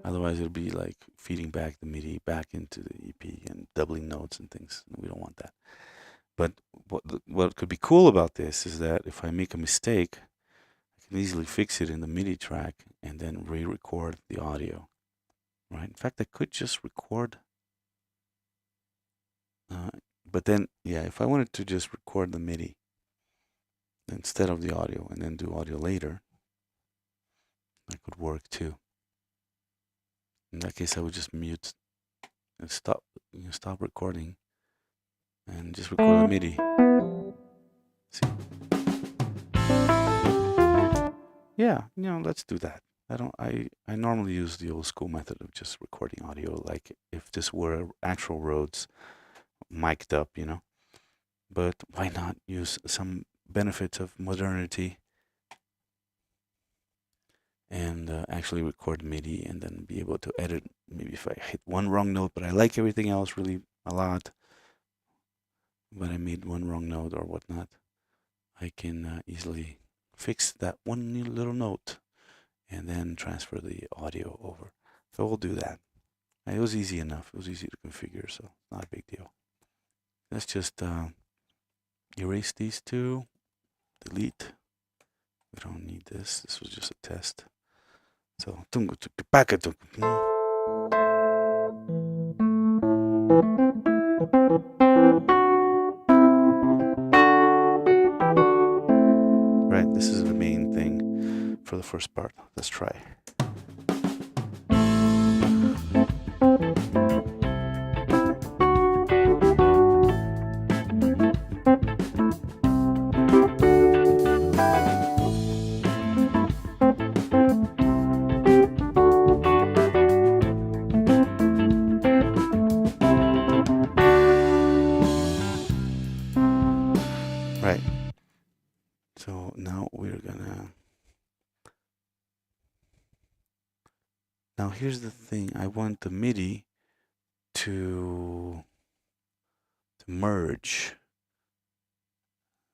Otherwise, it'll be like feeding back the MIDI back into the EP and doubling notes and things. We don't want that. But what could be cool about this is that if I make a mistake, I can easily fix it in the MIDI track and then re-record the audio. Right? In fact, I could just record. But then, yeah, if I wanted to just record the MIDI instead of the audio and then do audio later, that could work too. In that case, I would just mute and stop recording and just record the MIDI. See? Yeah, let's do that. I normally use the old school method of just recording audio, like if this were actual Rhodes mic'd up, But why not use some benefits of modernity and and actually record MIDI and then be able to edit. Maybe if I hit one wrong note, but I like everything else really a lot, but I made one wrong note or whatnot, I can easily fix that one little note and then transfer the audio over. So we'll do that. It was easy enough. It was easy to configure, so not a big deal. Let's just erase these two, delete. We don't need this. This was just a test. So, right, this is the main thing for the first part. Let's try. Right. So now we're gonna. Now here's the thing. I want the MIDI to merge.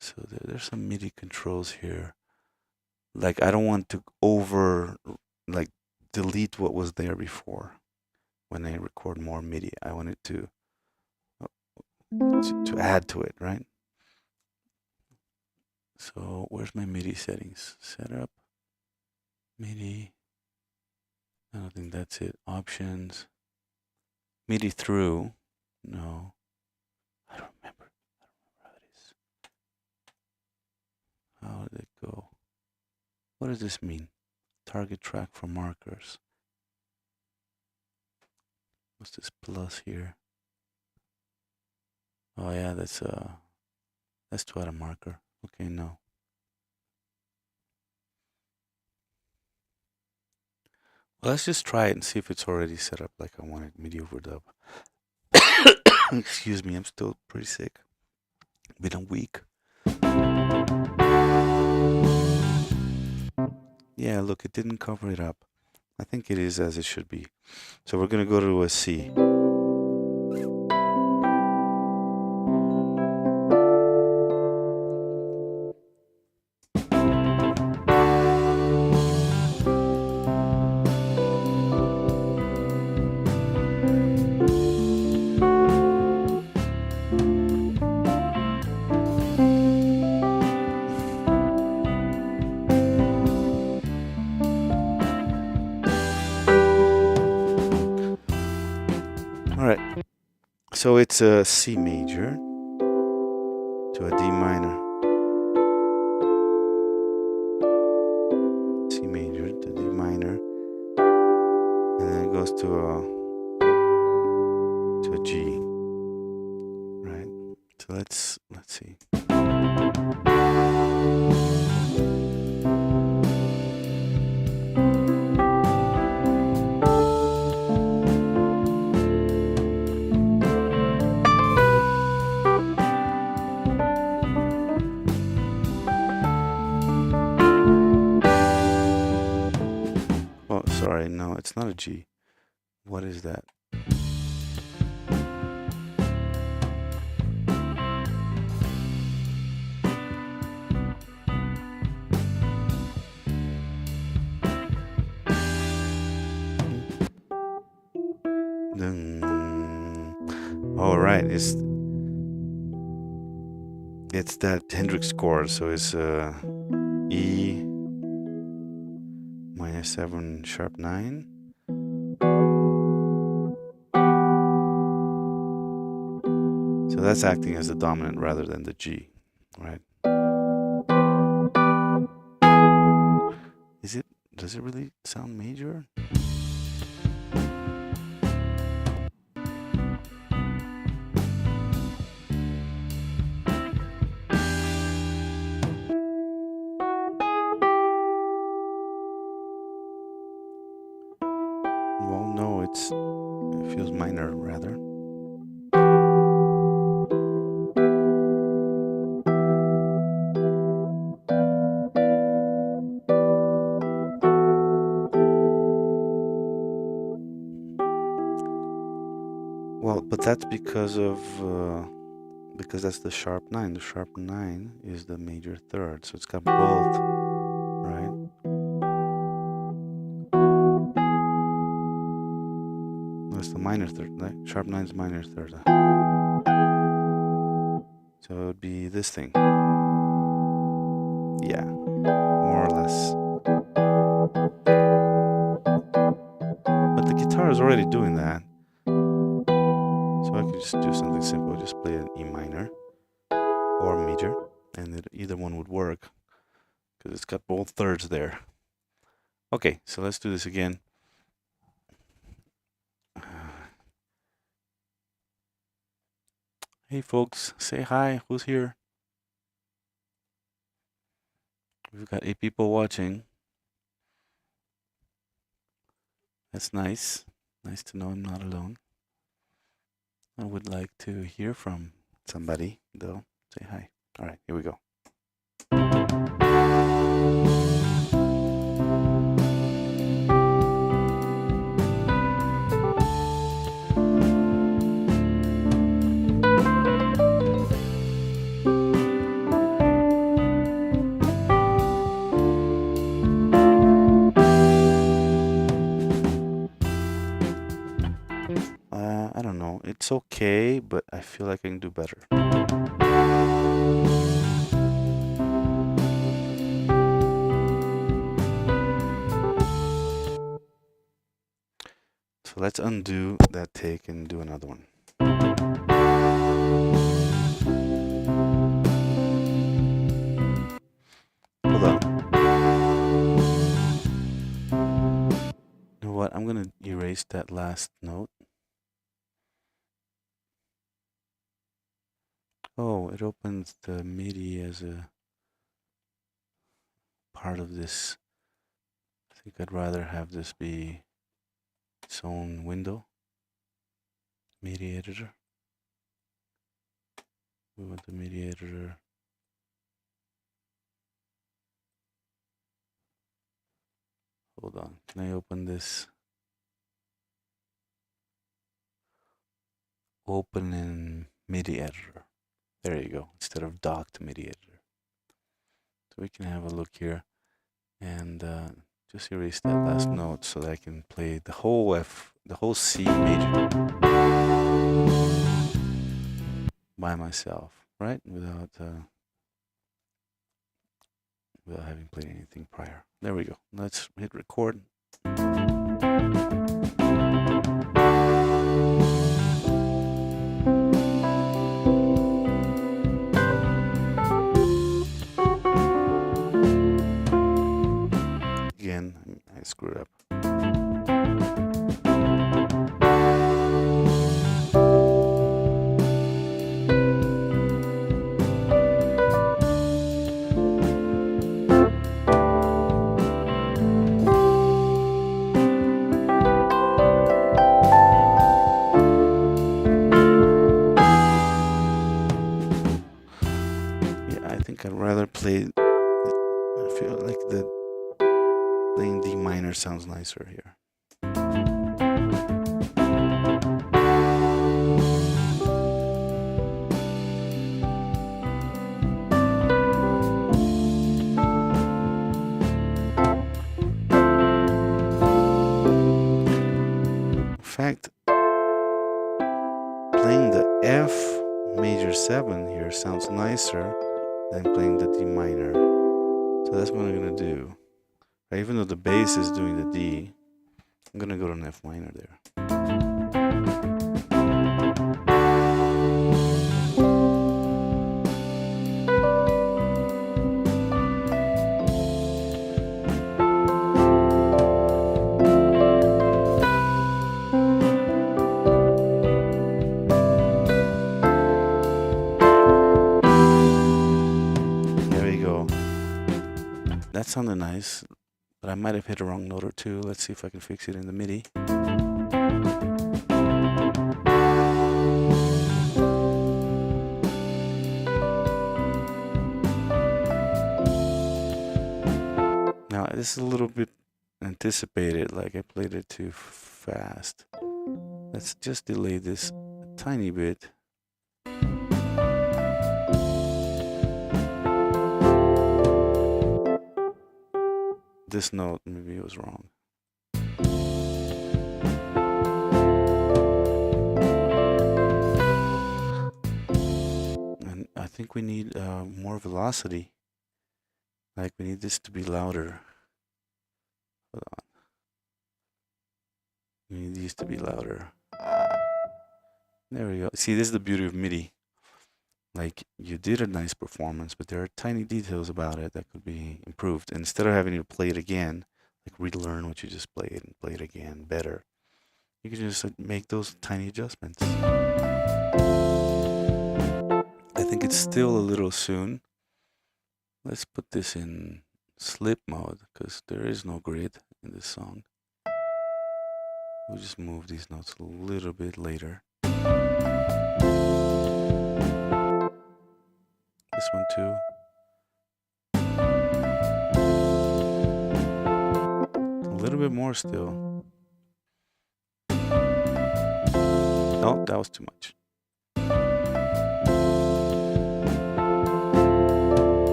So there's some MIDI controls here. Like I don't want to like delete what was there before. When I record more MIDI, I want it to add to it, right? So where's my MIDI settings? Setup, MIDI. I don't think that's it. Options, MIDI through. No, I don't remember. How it is. How did it go? What does this mean? Target track for markers. What's this plus here? Oh yeah, that's to add a marker. Okay, no. Well, let's just try it and see if it's already set up like I wanted. MIDI overdub. Excuse me, I'm still pretty sick. Been a week. Yeah, look, it didn't cover it up. I think it is as it should be. So we're gonna go to a C. So it's a C major to a D minor. C major to D minor. And then it goes to a G. Right? So let's see. Sorry, no, it's not a G. What is that? All right, it's that Hendrix chord, so it's E minus 7 sharp 9. So that's acting as the dominant rather than the G, right? Does it really sound major? Well, no, it feels minor rather. But that's because that's the sharp 9. The sharp 9 is the major third, so it's got both, right? That's the minor third, right? Sharp 9 is minor third. So it would be this thing. Yeah, more or less. But the guitar is already doing that. So I could just do something simple, just play an E minor or major, and either one would work because it's got both thirds there. Okay, so let's do this again. Hey folks, say hi. Who's here? We've got 8 people watching. That's nice. Nice to know I'm not alone. I would like to hear from somebody, though. Say hi. All right, here we go. I don't know. It's okay, but I feel like I can do better. So let's undo that take and do another one. Hold on. You know what? I'm going to erase that last note. Oh, it opens the MIDI as a part of this. I think I'd rather have this be its own window. MIDI editor. We want the MIDI editor. Hold on. Can I open this? Open in MIDI editor. There you go. Instead of docked MIDI editor. So we can have a look here and just erase that last note so that I can play the whole F, the whole C major by myself, right? Without having played anything prior. There we go. Let's hit record. Again, I screwed up. I'd rather play. I feel like playing D minor sounds nicer here. In fact, playing the F major 7 here sounds nicer than playing the D minor. So that's what I'm going to do. Right, even though the bass is doing the D, I'm going to go to an F minor there. That sounded nice, but I might have hit a wrong note or two. Let's see if I can fix it in the MIDI. Now, this is a little bit anticipated, like I played it too fast. Let's just delay this a tiny bit. This note, maybe it was wrong. And I think we need more velocity. Like we need this to be louder. Hold on. We need these to be louder. There we go. See, this is the beauty of MIDI. Like, you did a nice performance, but there are tiny details about it that could be improved. And instead of having to play it again, like relearn what you just played and play it again better, you can just make those tiny adjustments. I think it's still a little soon. Let's put this in slip mode, because there is no grid in this song. We'll just move these notes a little bit later. This one too. A little bit more still. No, that was too much.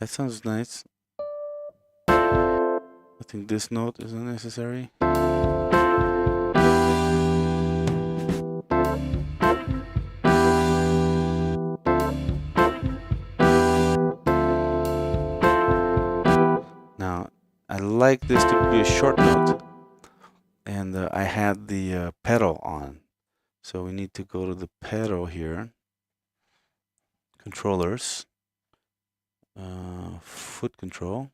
That sounds nice. I think this note is unnecessary. Now, I like this to be a short note. And I had the pedal on. So we need to go to the pedal here. Controllers. Foot control.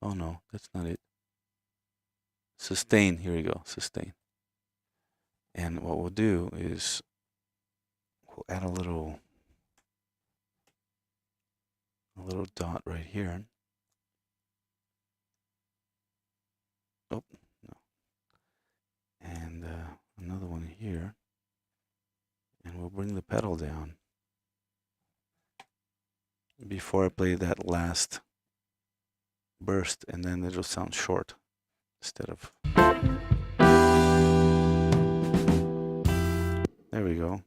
Oh no, that's not it. Sustain, here we go, sustain. And what we'll do is we'll add a little dot right here. Oh, no. And another one here. And we'll bring the pedal down. Before I play that last burst, and then it'll sound short instead of. There we go.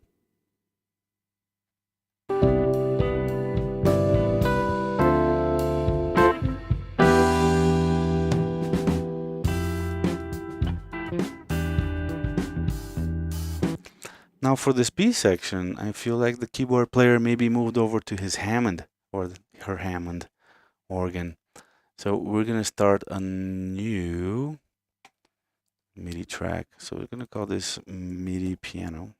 Now for this B section, I feel like the keyboard player maybe moved over to his Hammond or her Hammond organ. So we're going to start a new MIDI track. So we're going to call this MIDI piano.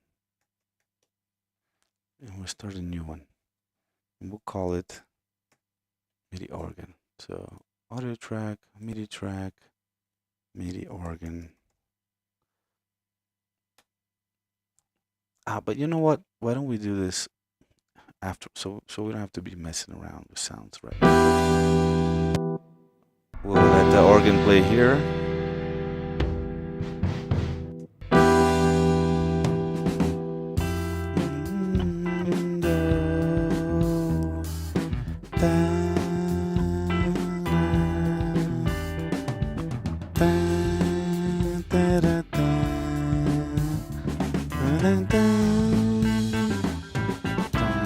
And we'll start a new one. And we'll call it MIDI organ. So audio track, MIDI organ. But you know what? Why don't we do this after, so we don't have to be messing around with sounds right now. We'll let the organ play here.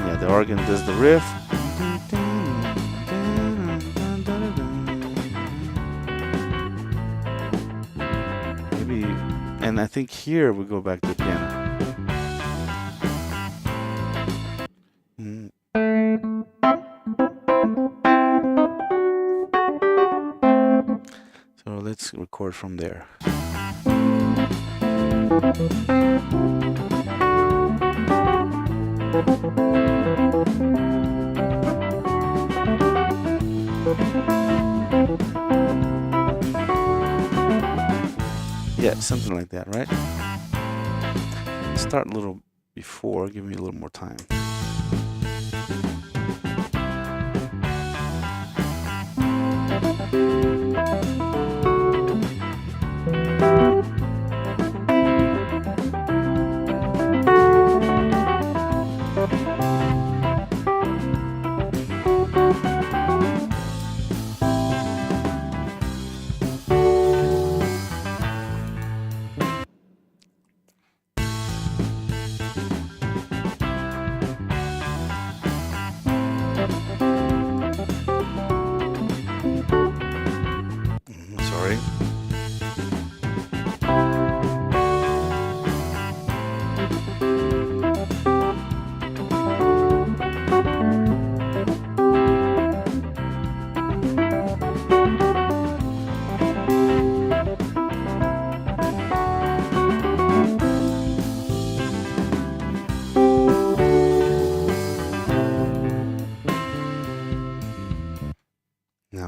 Yeah, the organ does the riff. Maybe, and I think here we go back to the piano. So let's record from there. Yeah, something like that, right? Start a little before, give me a little more time.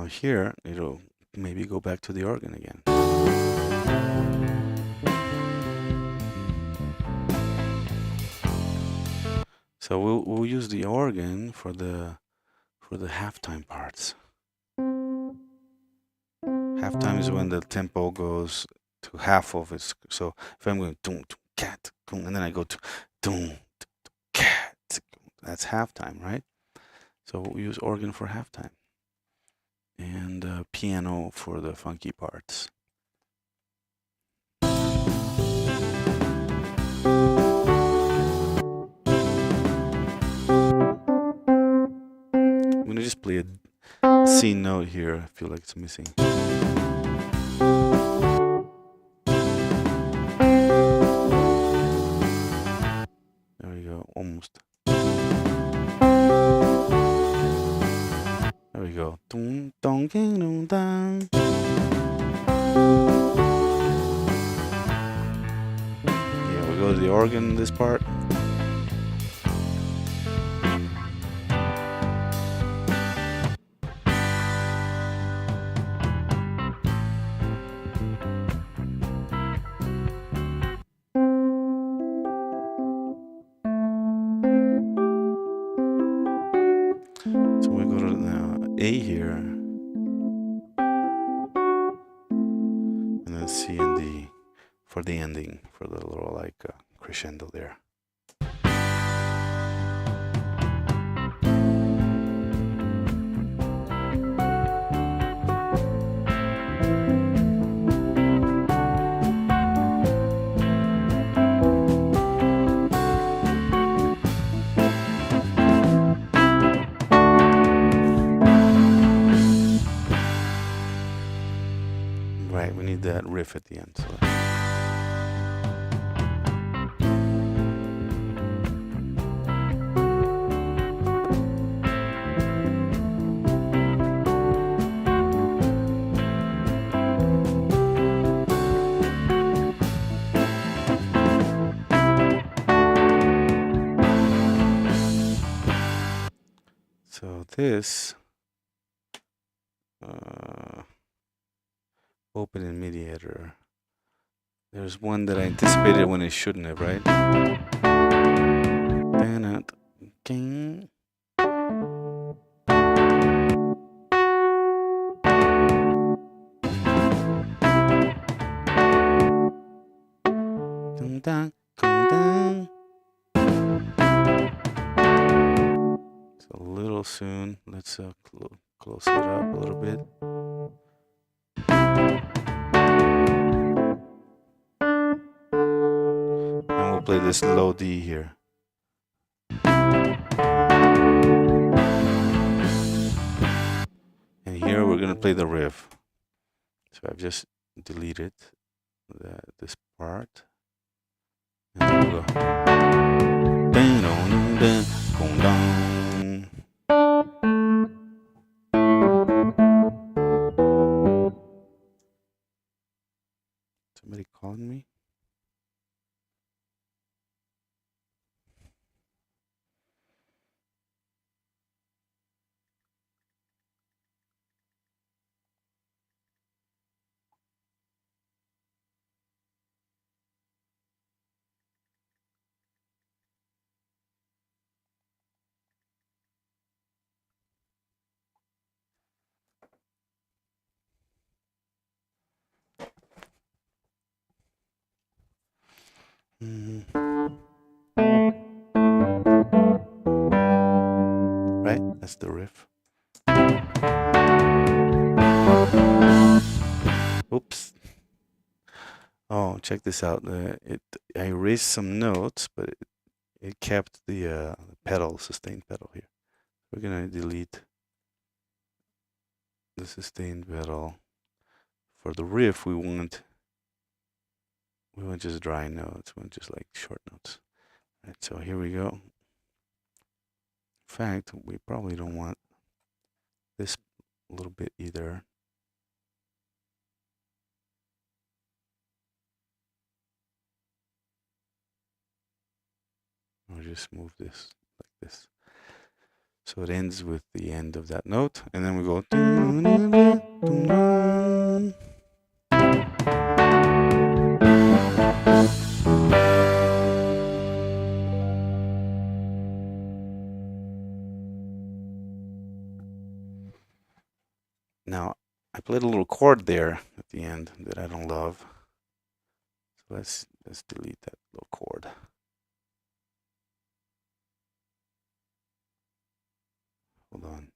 now here, it'll maybe go back to the organ again. So we'll use the organ for the halftime parts. Halftime is when the tempo goes to half of it. So if I'm going doom doom cat and then I go to doom cat, that's halftime, right? So we'll use organ for halftime and piano for the funky parts. I'm gonna just play a C note here. I feel like it's missing. There we go, almost. There we go. Dun, dun, dun, dun. Yeah, we go to the organ in this part. So we go to the A here, and then C and D for the ending, for the little like crescendo there. Right, we need that riff at the end. So. So this open in MIDI editor. There's one that I anticipated when it shouldn't have, right? It's a little soon. Let's close it up a little bit. And we'll play this low D here. And here we're gonna play the riff. So I've just deleted this part. And we'll go. Somebody calling me? Right? That's the riff. Oops. Oh, check this out. I erased some notes, but it kept the pedal, sustain pedal here. We're gonna delete the sustain pedal. For the riff, we want just dry notes. We want just like short notes. Right, so here we go. In fact, we probably don't want this a little bit either. I'll just move this like this. So it ends with the end of that note, and then we go. Now, I played a little chord there at the end that I don't love. So let's delete that little chord. Hold on.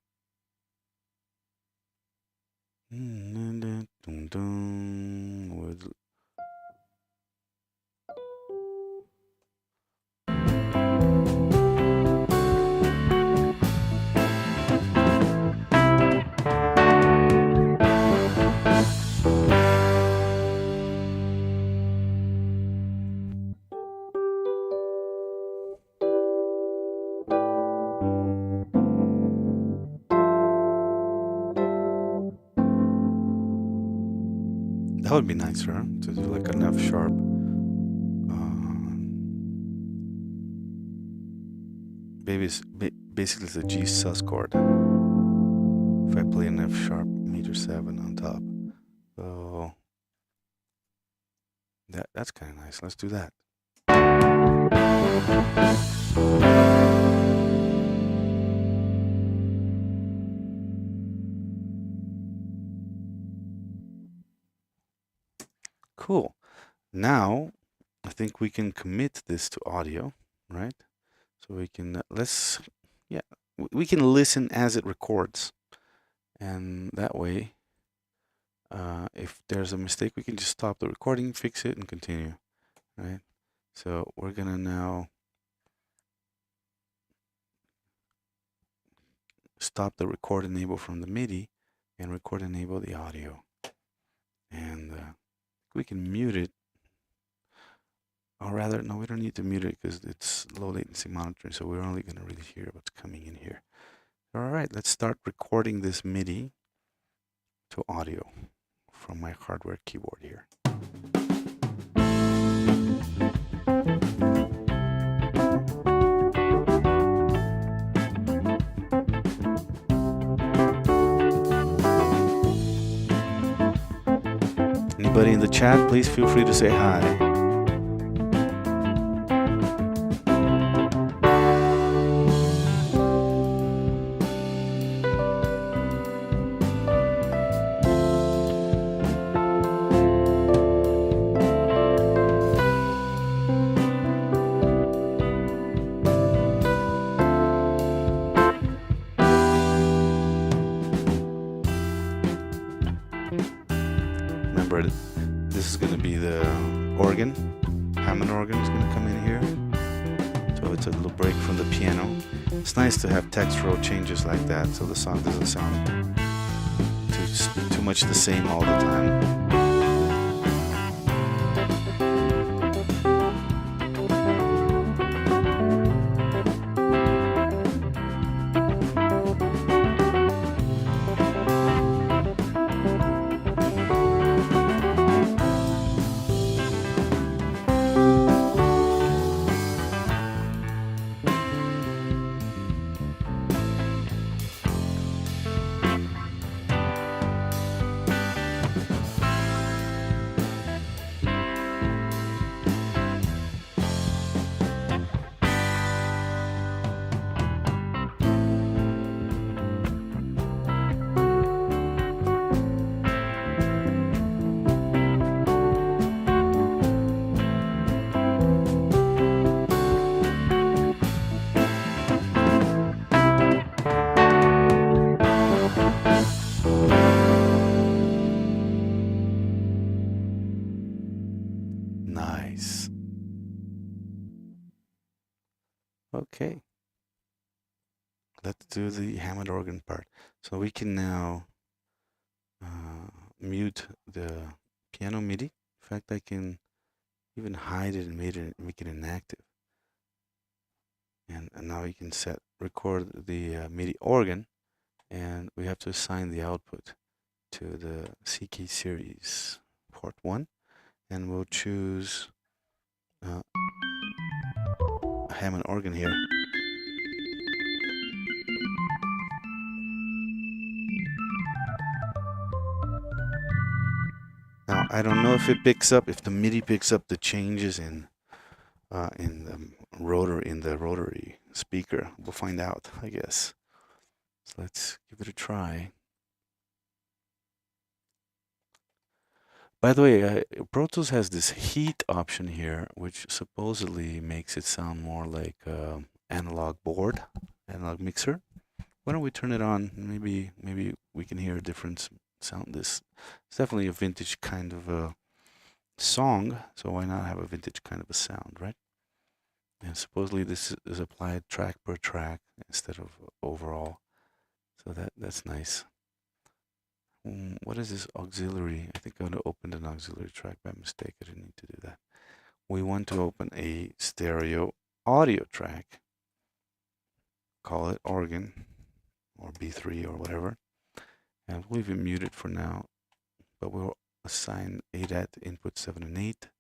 That would be nicer, huh? To do like an F sharp. Basically, it's a G sus chord. If I play an F sharp major 7 on top. So that's kind of nice. Let's do that. Cool. Now, I think we can commit this to audio, right? So we can, we can listen as it records. And that way, if there's a mistake, we can just stop the recording, fix it, and continue, right? So we're gonna now stop the record enable from the MIDI and record enable the audio. And we can mute it. Or rather, no, we don't need to mute it because it's low latency monitoring, so we're only going to really hear what's coming in here. All right, let's start recording this MIDI to audio from my hardware keyboard here. Anybody in the chat, please feel free to say hi. Remember, this is going to be the organ. Hammond organ is going to come in here. So it's a little break from the piano. It's nice to have textural changes like that, so the song doesn't sound too much the same all the time. Nice. Okay. Let's do the Hammond organ part. So we can now mute the piano MIDI. In fact, I can even hide it and make it inactive. And now we can record the MIDI organ, and we have to assign the output to the CK series port 1, and we'll choose a Hammond organ here. I don't know if it picks up, if the MIDI picks up the changes in the rotary speaker. We'll find out, I guess. So let's give it a try. By the way, Pro Tools has this heat option here, which supposedly makes it sound more like analog board, analog mixer. Why don't we turn it on? Maybe we can hear a different sound. This it's definitely a vintage kind of a song, so why not have a vintage kind of a sound, right? And supposedly this is applied track per track instead of overall, so that's nice. What is this auxiliary? I think I'm going to open an auxiliary track by mistake. I didn't need to do that. We want to open a stereo audio track. Call it organ or B3 or whatever. And we'll leave it muted for now, but we'll assign ADAT input 7 and 8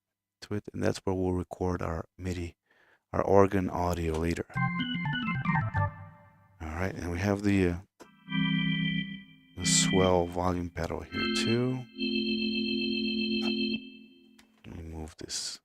to it, and that's where we'll record our MIDI, our organ audio later. All right, and we have the swell volume pedal here too. Let me move this.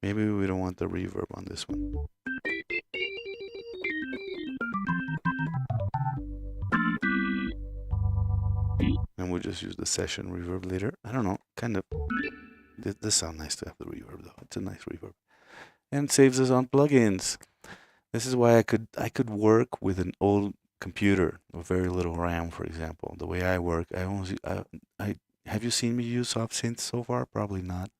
Maybe we don't want the reverb on this one. And we'll just use the session reverb later. I don't know, kind of. This sounds nice to have the reverb though. It's a nice reverb. And saves us on plugins. This is why I could work with an old computer with very little RAM, for example. The way I work, I have you seen me use soft synths so far? Probably not.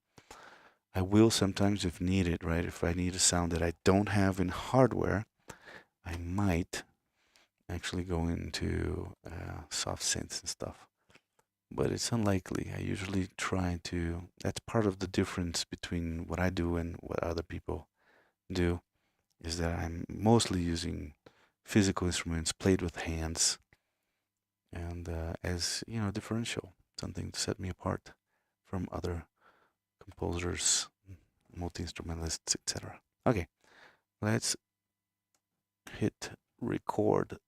I will sometimes if needed, right? If I need a sound that I don't have in hardware, I might actually go into soft synths and stuff. But it's unlikely. I usually try to, that's part of the difference between what I do and what other people do, is that I'm mostly using physical instruments played with hands and as, you know, differential, something to set me apart from other composers, multi-instrumentalists, etc. Okay, let's hit record.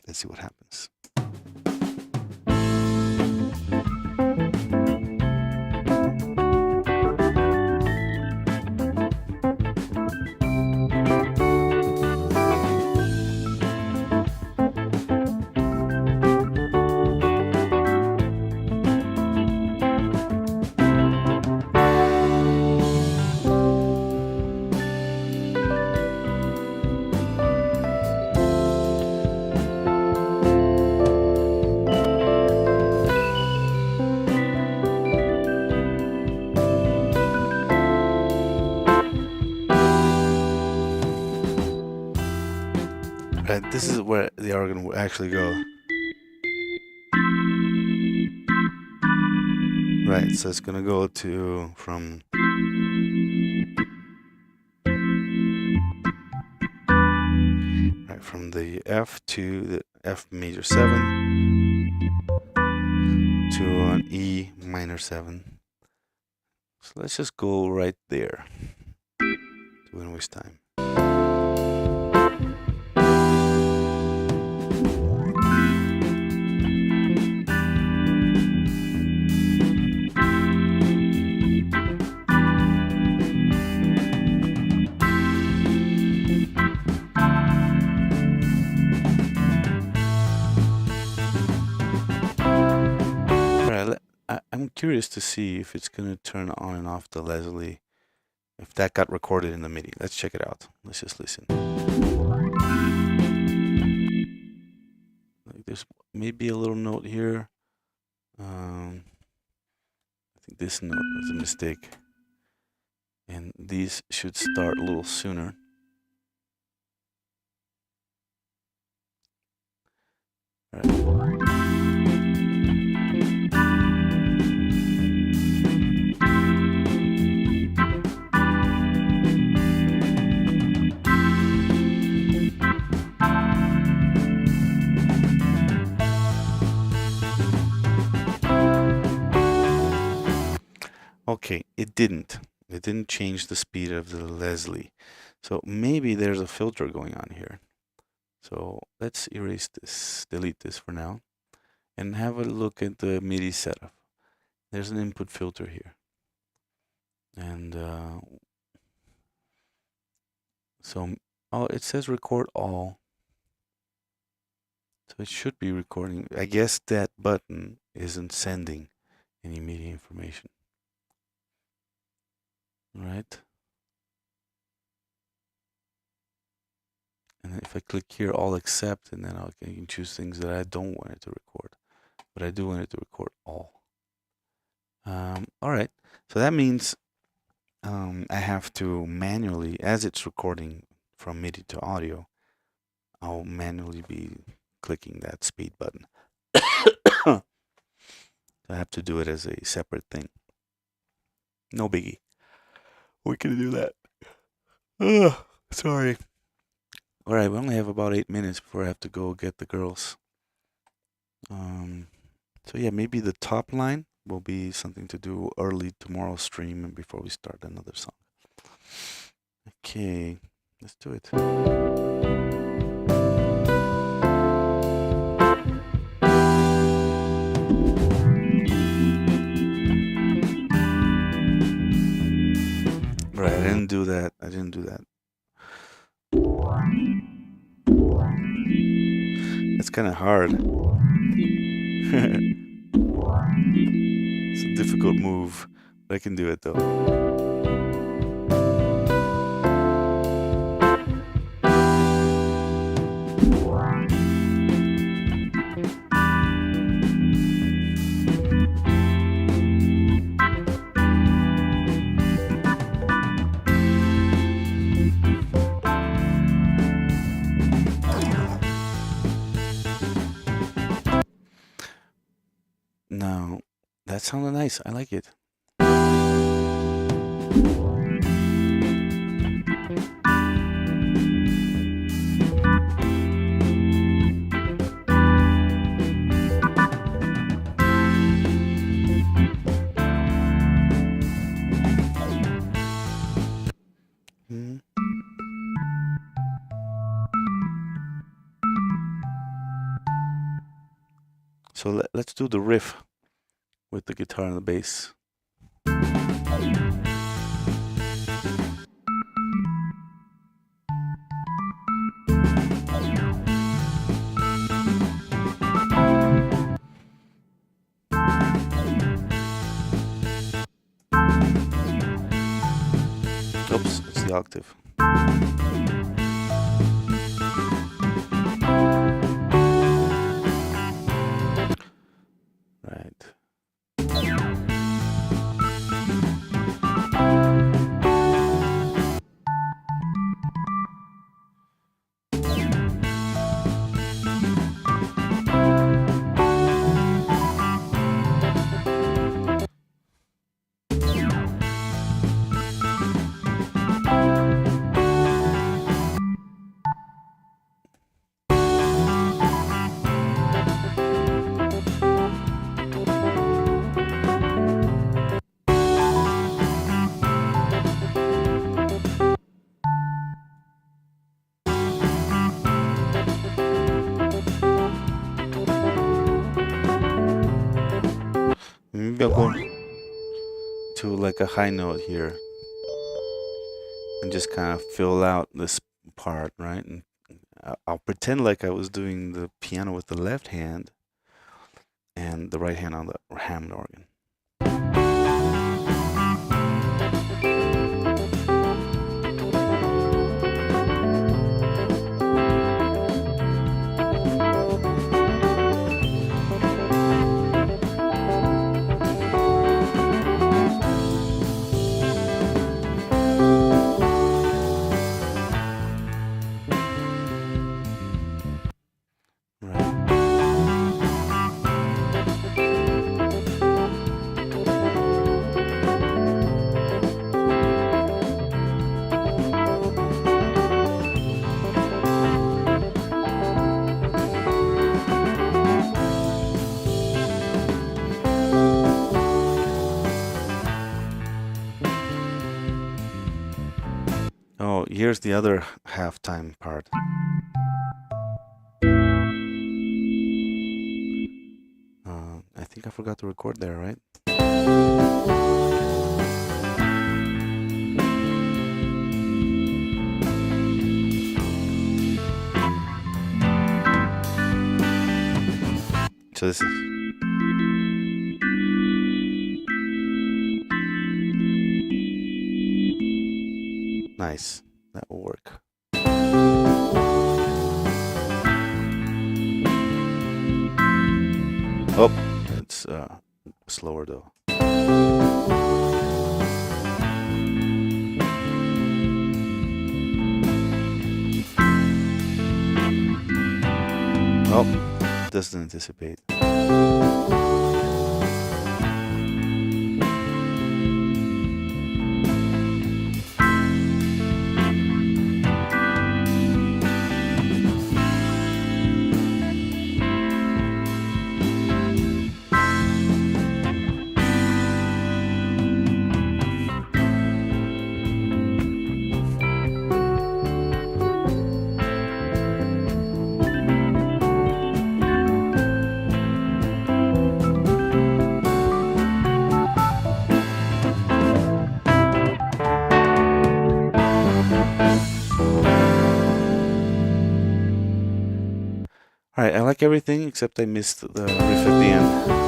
Let's see what happens. This is where the organ will actually go. Right, so it's gonna go to from the F to the F major 7 to an E minor 7. So let's just go right there. So we don't waste time. I'm curious to see if it's going to turn on and off the Leslie, if that got recorded in the MIDI. Let's check it out. Let's just listen. There's maybe a little note here. I think this note was a mistake. And these should start a little sooner. All right. Okay, it didn't. It didn't change the speed of the Leslie. So maybe there's a filter going on here. So let's erase this, delete this for now, and have a look at the MIDI setup. There's an input filter here. And oh, it says record all. So it should be recording. I guess that button isn't sending any MIDI information. All right. And if I click here, all except, and then I can choose things that I don't want it to record, but I do want it to record all. All right. So that means I have to manually, as it's recording from MIDI to audio, I'll manually be clicking that speed button. I have to do it as a separate thing. No biggie. We can do that. Ugh, sorry. All right, we only have about 8 minutes before I have to go get the girls. So yeah, maybe the top line will be something to do early tomorrow's stream and before we start another song. Okay, let's do it. Right, I didn't do that. I didn't do that. It's kind of hard. It's a difficult move, but I can do it though. Now, that sounded nice. I like it. So let's do the riff with the guitar and the bass. Oops, it's the octave. Right. Maybe I'll go to like a high note here and just kind of fill out this part, right? And I'll pretend like I was doing the piano with the left hand and the right hand on the Hammond organ. here's the other halftime part. I think I forgot to record there, right? So this is nice. That will work. Oh, it's slower though. Oh, doesn't anticipate. All right, I like everything except I missed the riff at the end.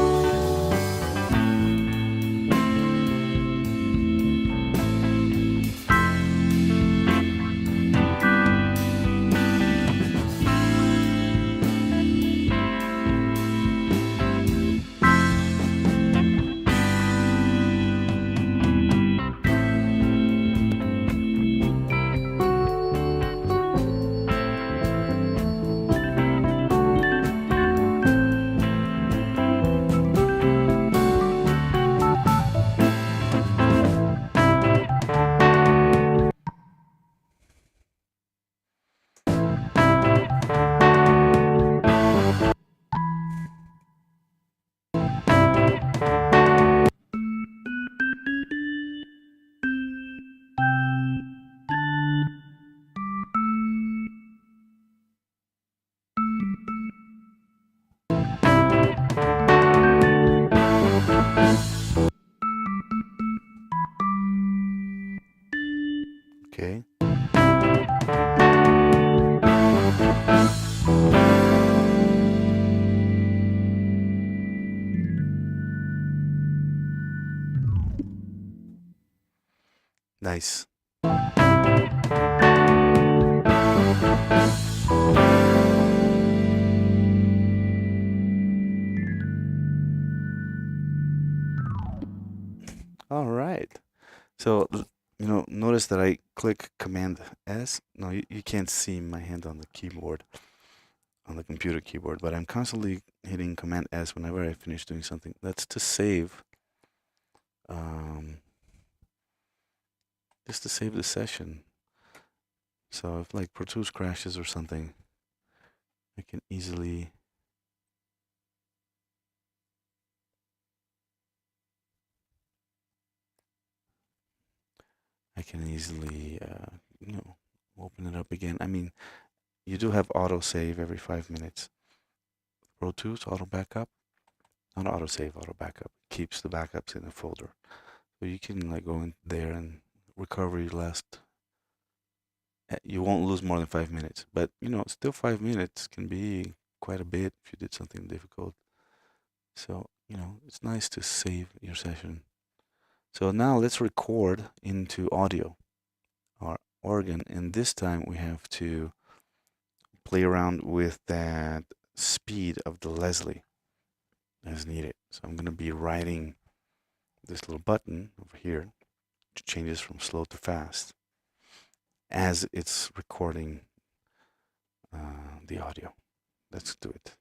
Okay. Nice. All right. So, notice that I click Command S. No, you can't see my hand on the keyboard, on the computer keyboard, but I'm constantly hitting Command S whenever I finish doing something. That's to save, just to save the session. So if like Pro Tools crashes or something, I can easily open it up again. I mean, you do have auto save every 5 minutes. Pro Tools auto backup, not auto save, auto backup keeps the backups in a folder, so you can like go in there and recovery last. You won't lose more than 5 minutes, but still 5 minutes can be quite a bit if you did something difficult. So it's nice to save your session. So now let's record into audio, our organ, and this time we have to play around with that speed of the Leslie as needed. So I'm going to be writing this little button over here to change this from slow to fast as it's recording the audio. Let's do it.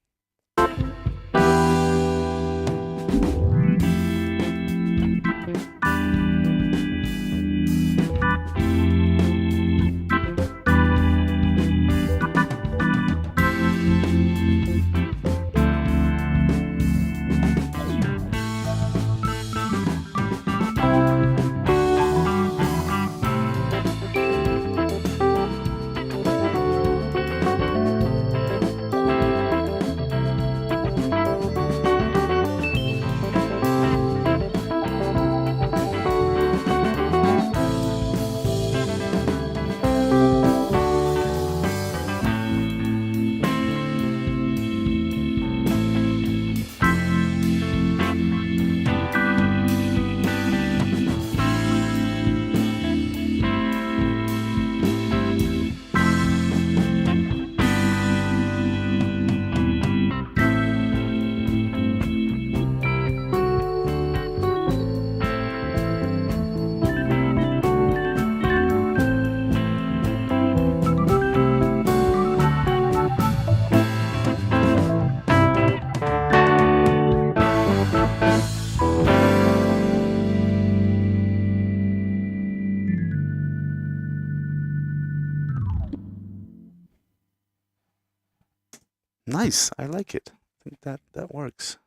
Nice. I like it. I think that works.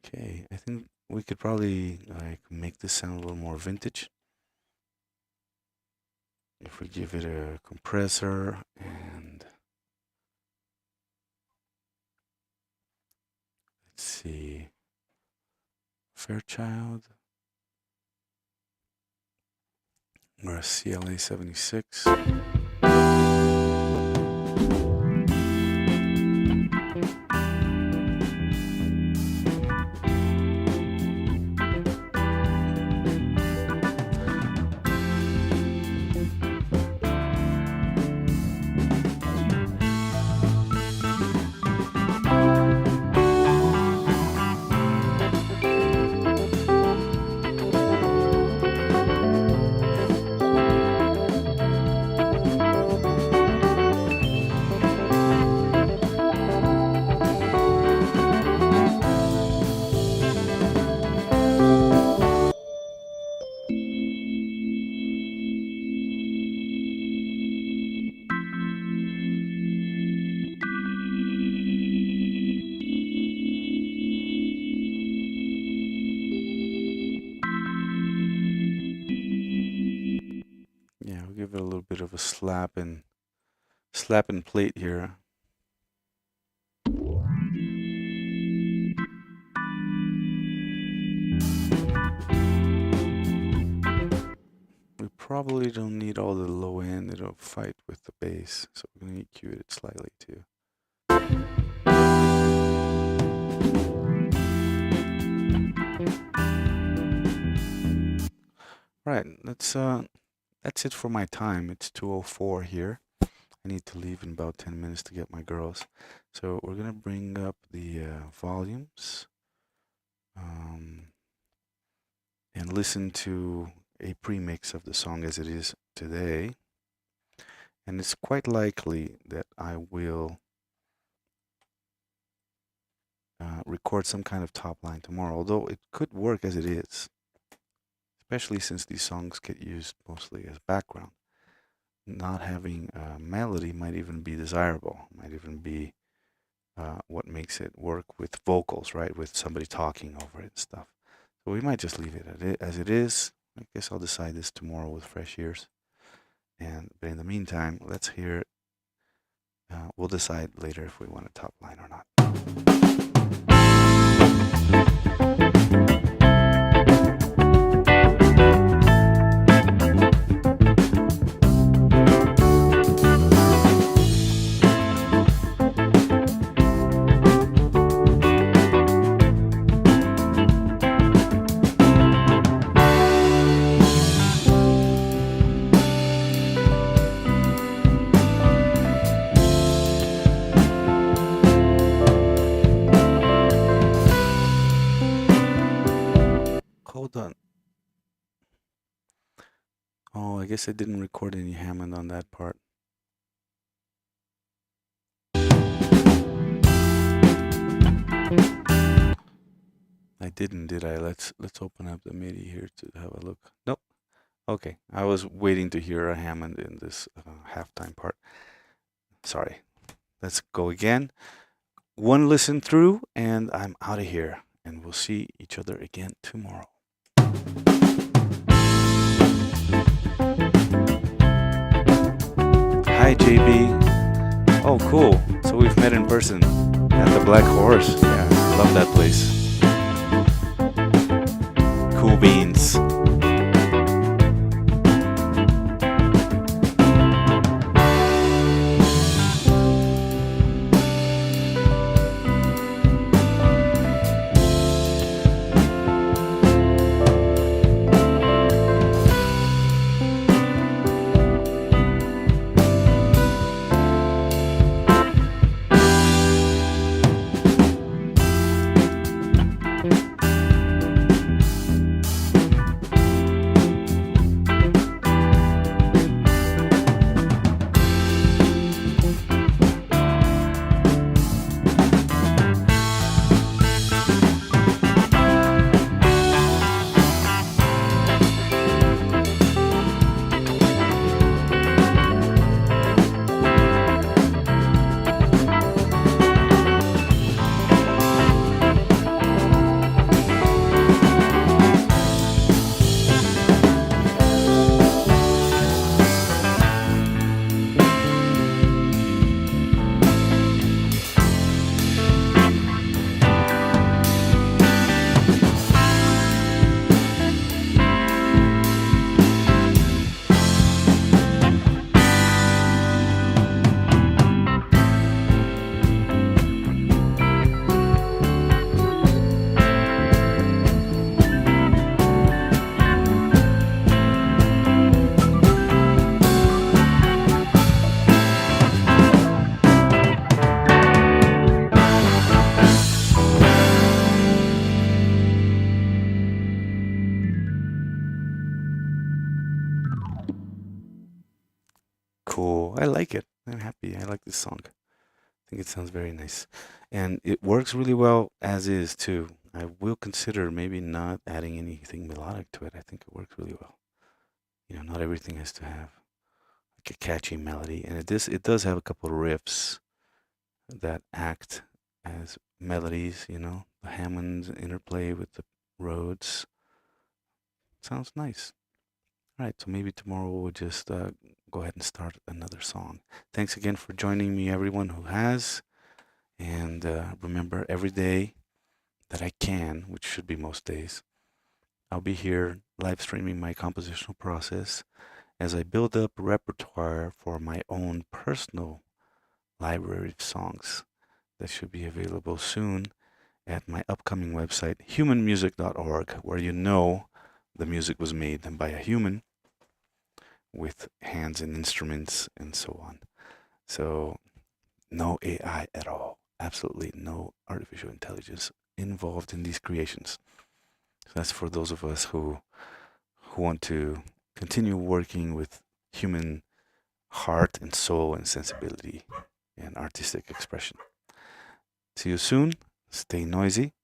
Okay. I think we could probably like make this sound a little more vintage if we give it a compressor and let's see, Fairchild or a CLA 76. Yeah, we'll give it a little bit of a slap and plate here. We probably don't need all the low end, it'll fight with the bass, so we're gonna EQ it slightly too. Right, that's it for my time. It's 2:04 here. I need to leave in about 10 minutes to get my girls. So we're gonna bring up the volumes and listen to a premix of the song as it is today. And it's quite likely that I will record some kind of top line tomorrow, although it could work as it is, especially since these songs get used mostly as background. Not having a melody might even be desirable, might even be what makes it work with vocals, right? With somebody talking over it and stuff. So we might just leave it as it is. I guess I'll decide this tomorrow with fresh ears. But in the meantime, let's hear it. We'll decide later if we want a top line or not. Hold on. Oh, I guess I didn't record any Hammond on that part. I didn't, did I? Let's open up the MIDI here to have a look. Nope. Okay, I was waiting to hear a Hammond in this halftime part. Sorry. Let's go again. One listen through, and I'm out of here. And we'll see each other again tomorrow. Hi, JB. Oh, cool. So we've met in person at the Black Horse. Yeah, love that place. Cool beans. Cool. I like it. I'm happy. I like this song. I think it sounds very nice. And it works really well as is too. I will consider maybe not adding anything melodic to it. I think it works really well. Not everything has to have like a catchy melody. And it does have a couple of riffs that act as melodies, the Hammond's interplay with the Rhodes. Sounds nice. All right, so maybe tomorrow we'll just go ahead and start another song. Thanks again for joining me, everyone who has. And remember, every day that I can, which should be most days, I'll be here live streaming my compositional process as I build up repertoire for my own personal library of songs that should be available soon at my upcoming website, humanmusic.org, where the music was made by a human with hands and instruments and so on. So no AI at all. Absolutely no artificial intelligence involved in these creations. So that's for those of us who want to continue working with human heart and soul and sensibility and artistic expression. See you soon. Stay noisy.